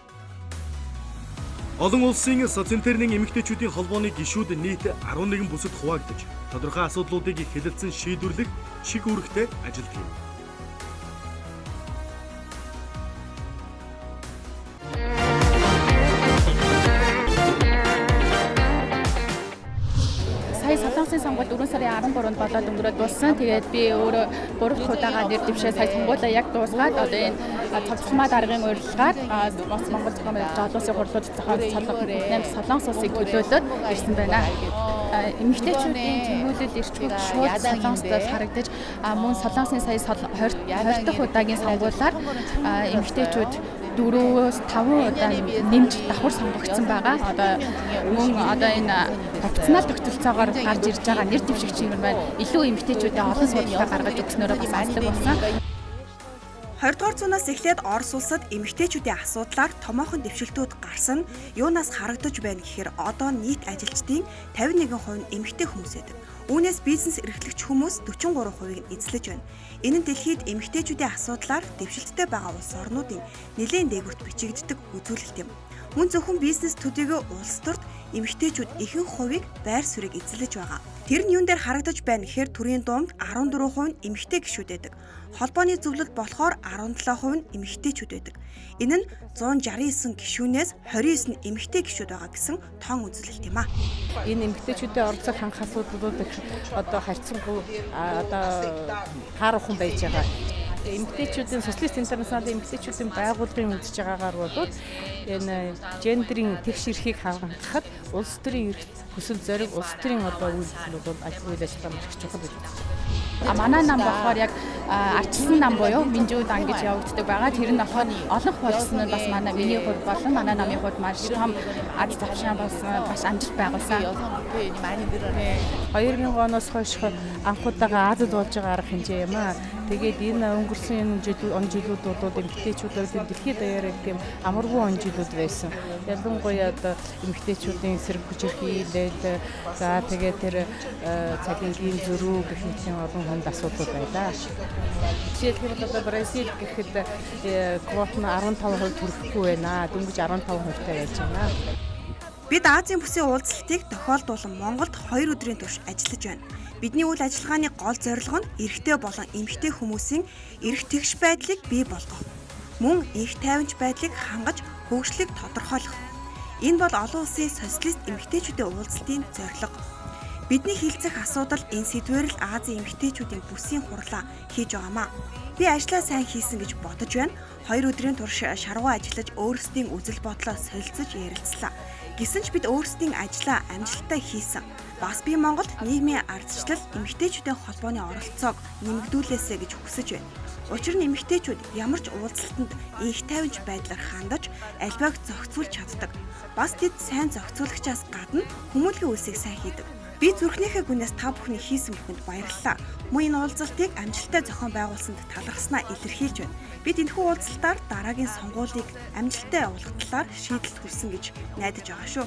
S1: Олон улсын социентерийн эмэгтэйчүүдийн холбооны гишүүд нийт 11 бүсэд хуваагдаж, тодорхой асуудлуудыг хэлэлцэн шийдвэрлэх чиг үүрэгтэй ажилладаг юм.
S14: Солонгосын сонгуульд 4 сарын 13-нд болоод өнгөрөөд дууссан. Тэгээд би өөрөө 3 дахь удаага нэр дэвшээ сая сонгуулаа яг дуусгаад одоо энэ цогцлмаа даргын урилгаар Монгол зохион байгуулалт олон улсын хурлууд зохион Солонгос улсыг төлөөлөд ирсэн байна. Эмэгтэйчүүдийн тэмүүлэл эрчүүд шууд Солонгост харагдаж мөн Солонгосын сая 20 дахь удаагийн сонгуулиар эмэгтэйчүүд 4-5 удаа нэмж давхар сонгогдсон байгаа. Одоо мөн одоо энэ пропорционал тогтолцоогоор гарч ирж байгаа нэр дэвшигчийн маань илүү эмэгтэйчүүдээ олон судалгаа гаргаж өгснөөрөө бас азлаг болсон.
S15: 20 дугаар зуунаас эхлээд Орос улсад эмэгтэйчүүдийн асуудлаар томоохон дэвшилтүүд гарсан нь юунаас харагдаж байна гэхээр одоо нийт ажилчдын 51% нь эмэгтэй хүмүүс байдаг. Үүнээс бизнес эрхлэгч хүмүүс 43%-ийг эзлэж байна. Энэ нь дэлхийд эмэгтэйчүүдийн асуудлаар дэвшилттэй байгаа улс орнуудын нэлээд дээгүрт бичигддэг үзүүлэлт юм. Мөн зөвхөн бизнес төдийгүй улс төрд эмэгтэйчүүд ихэнх хувийг байр суурийг эзлэж байгаа. Тэр нь юун дээр харагдаж байна гэхээр төрийн дунд 14% нь эмэгтэй гишүүд байдаг. Холбооны зөвлөлд болохоор 17% нь эмэгтэйчүүд байдаг. Энэ нь 169 гишүүнээс 29 нь эмэгтэй гишүүд байгаа гэсэн тоон үзүүлэлт юм а.
S5: Энэ эмэгтэйчүүдийн оролцох ханх асуудлууд их одоо харьцангуй одоо таарахын байж байгаа. Эмэгтэйчүүдийн социалист интернационалын эмэгтэйчүүдийн байгууллагын үзэж байгаагаар бол энэ гендерийн тэгш эрхийг хангахад улс төрийн эрх хүсэл зориг улс төрийн одоо үйлдэл бол үйл ажиллагаа маш чухал байдаг.
S14: Манай нам болохоор яг ардчилсан нам буюу Минжүү дан гэж явагддаг байгаа. Тэр нь болохоор олонх болсон нь бас манай миний хувьд болон манай намын хувьд маш том аз завшаан болсон бас амжилт байгуулсан.
S5: 2000 оноос хойш анхудаага Азад болж байгаа арга хэмжээ юм аа. Тэгээд энэ өнгөрсөн он жилүүд бол эмэгтэйчүүдийн дэлхийд даяар тийм амаргүй он жилүүд байсан. Ялангуяа одоо эмэгтэйчүүдийн эсрэг хүч хилээд за тэгээд тэр цалингийн зөрүү гэх мэт олон хүнд асуудал байлаа. Жишээлбэл одоо Бразил гэхэд квот нь 15% хүрэхгүй байна. Дөнгөж 15% таа байж байна.
S15: Бид Азийн бүсийн уулзалтыг тохиолдуулан Монголд 2 өдрийн турш ажиллаж байна. Бидний үйл ажиллагааны гол зорилго нь эрэгтэй болон эмэгтэй хүмүүсийн эрх тэгш байдлыг бий болгох. Мөн эрх тайванч байдлыг хангаж хөгжлийг тодорхойлох. Энэ бол олон улсын социалист эмэгтэйчүүдийн уулзалтын зорилго. Бидний хилцэх асуудал энэ сэдвээр л Азийн эмэгтэйчүүдийн бүсийн хурлаа хийж байгаамаа. Би ажлаа сайн хийсэн гэж бодож байна. 2 өдрийн турш шаргуу ажиллаж өөрсдийн үзэл бодлоо солилцож ярилцлаа. Гэсэн ч бид өөрсдийн ажлаа амжилттай хийсэн. Бас би Монголд нийгмийн ардчлал эмэгтэйчүүдийн холбооны оролцоог нэмэгдүүлээсэй гэж хүсэж байна. Учир нь эмэгтэйчүүд ямар ч уулзалтанд их тайванч байдлаар хандаж альбааг зохицуулж чаддаг. Бас тэд сайн зохицуулагчаас гадна хүмүүнлэгийн үйлсийг сайн хийдэг. Би зүрхнийхээ гүнээс та бүхний хийсэн бүхэнд баярлалаа. Мөн энэ уулзалтыг амжилттай зохион байгуулсанд талархснаа илэрхийлж байна. Бид энэхүү уулзалтаар дараагийн сонгуулийг амжилттай явуулах талаар шийдэлт хүрсэн гэж найдаж байгаа шүү.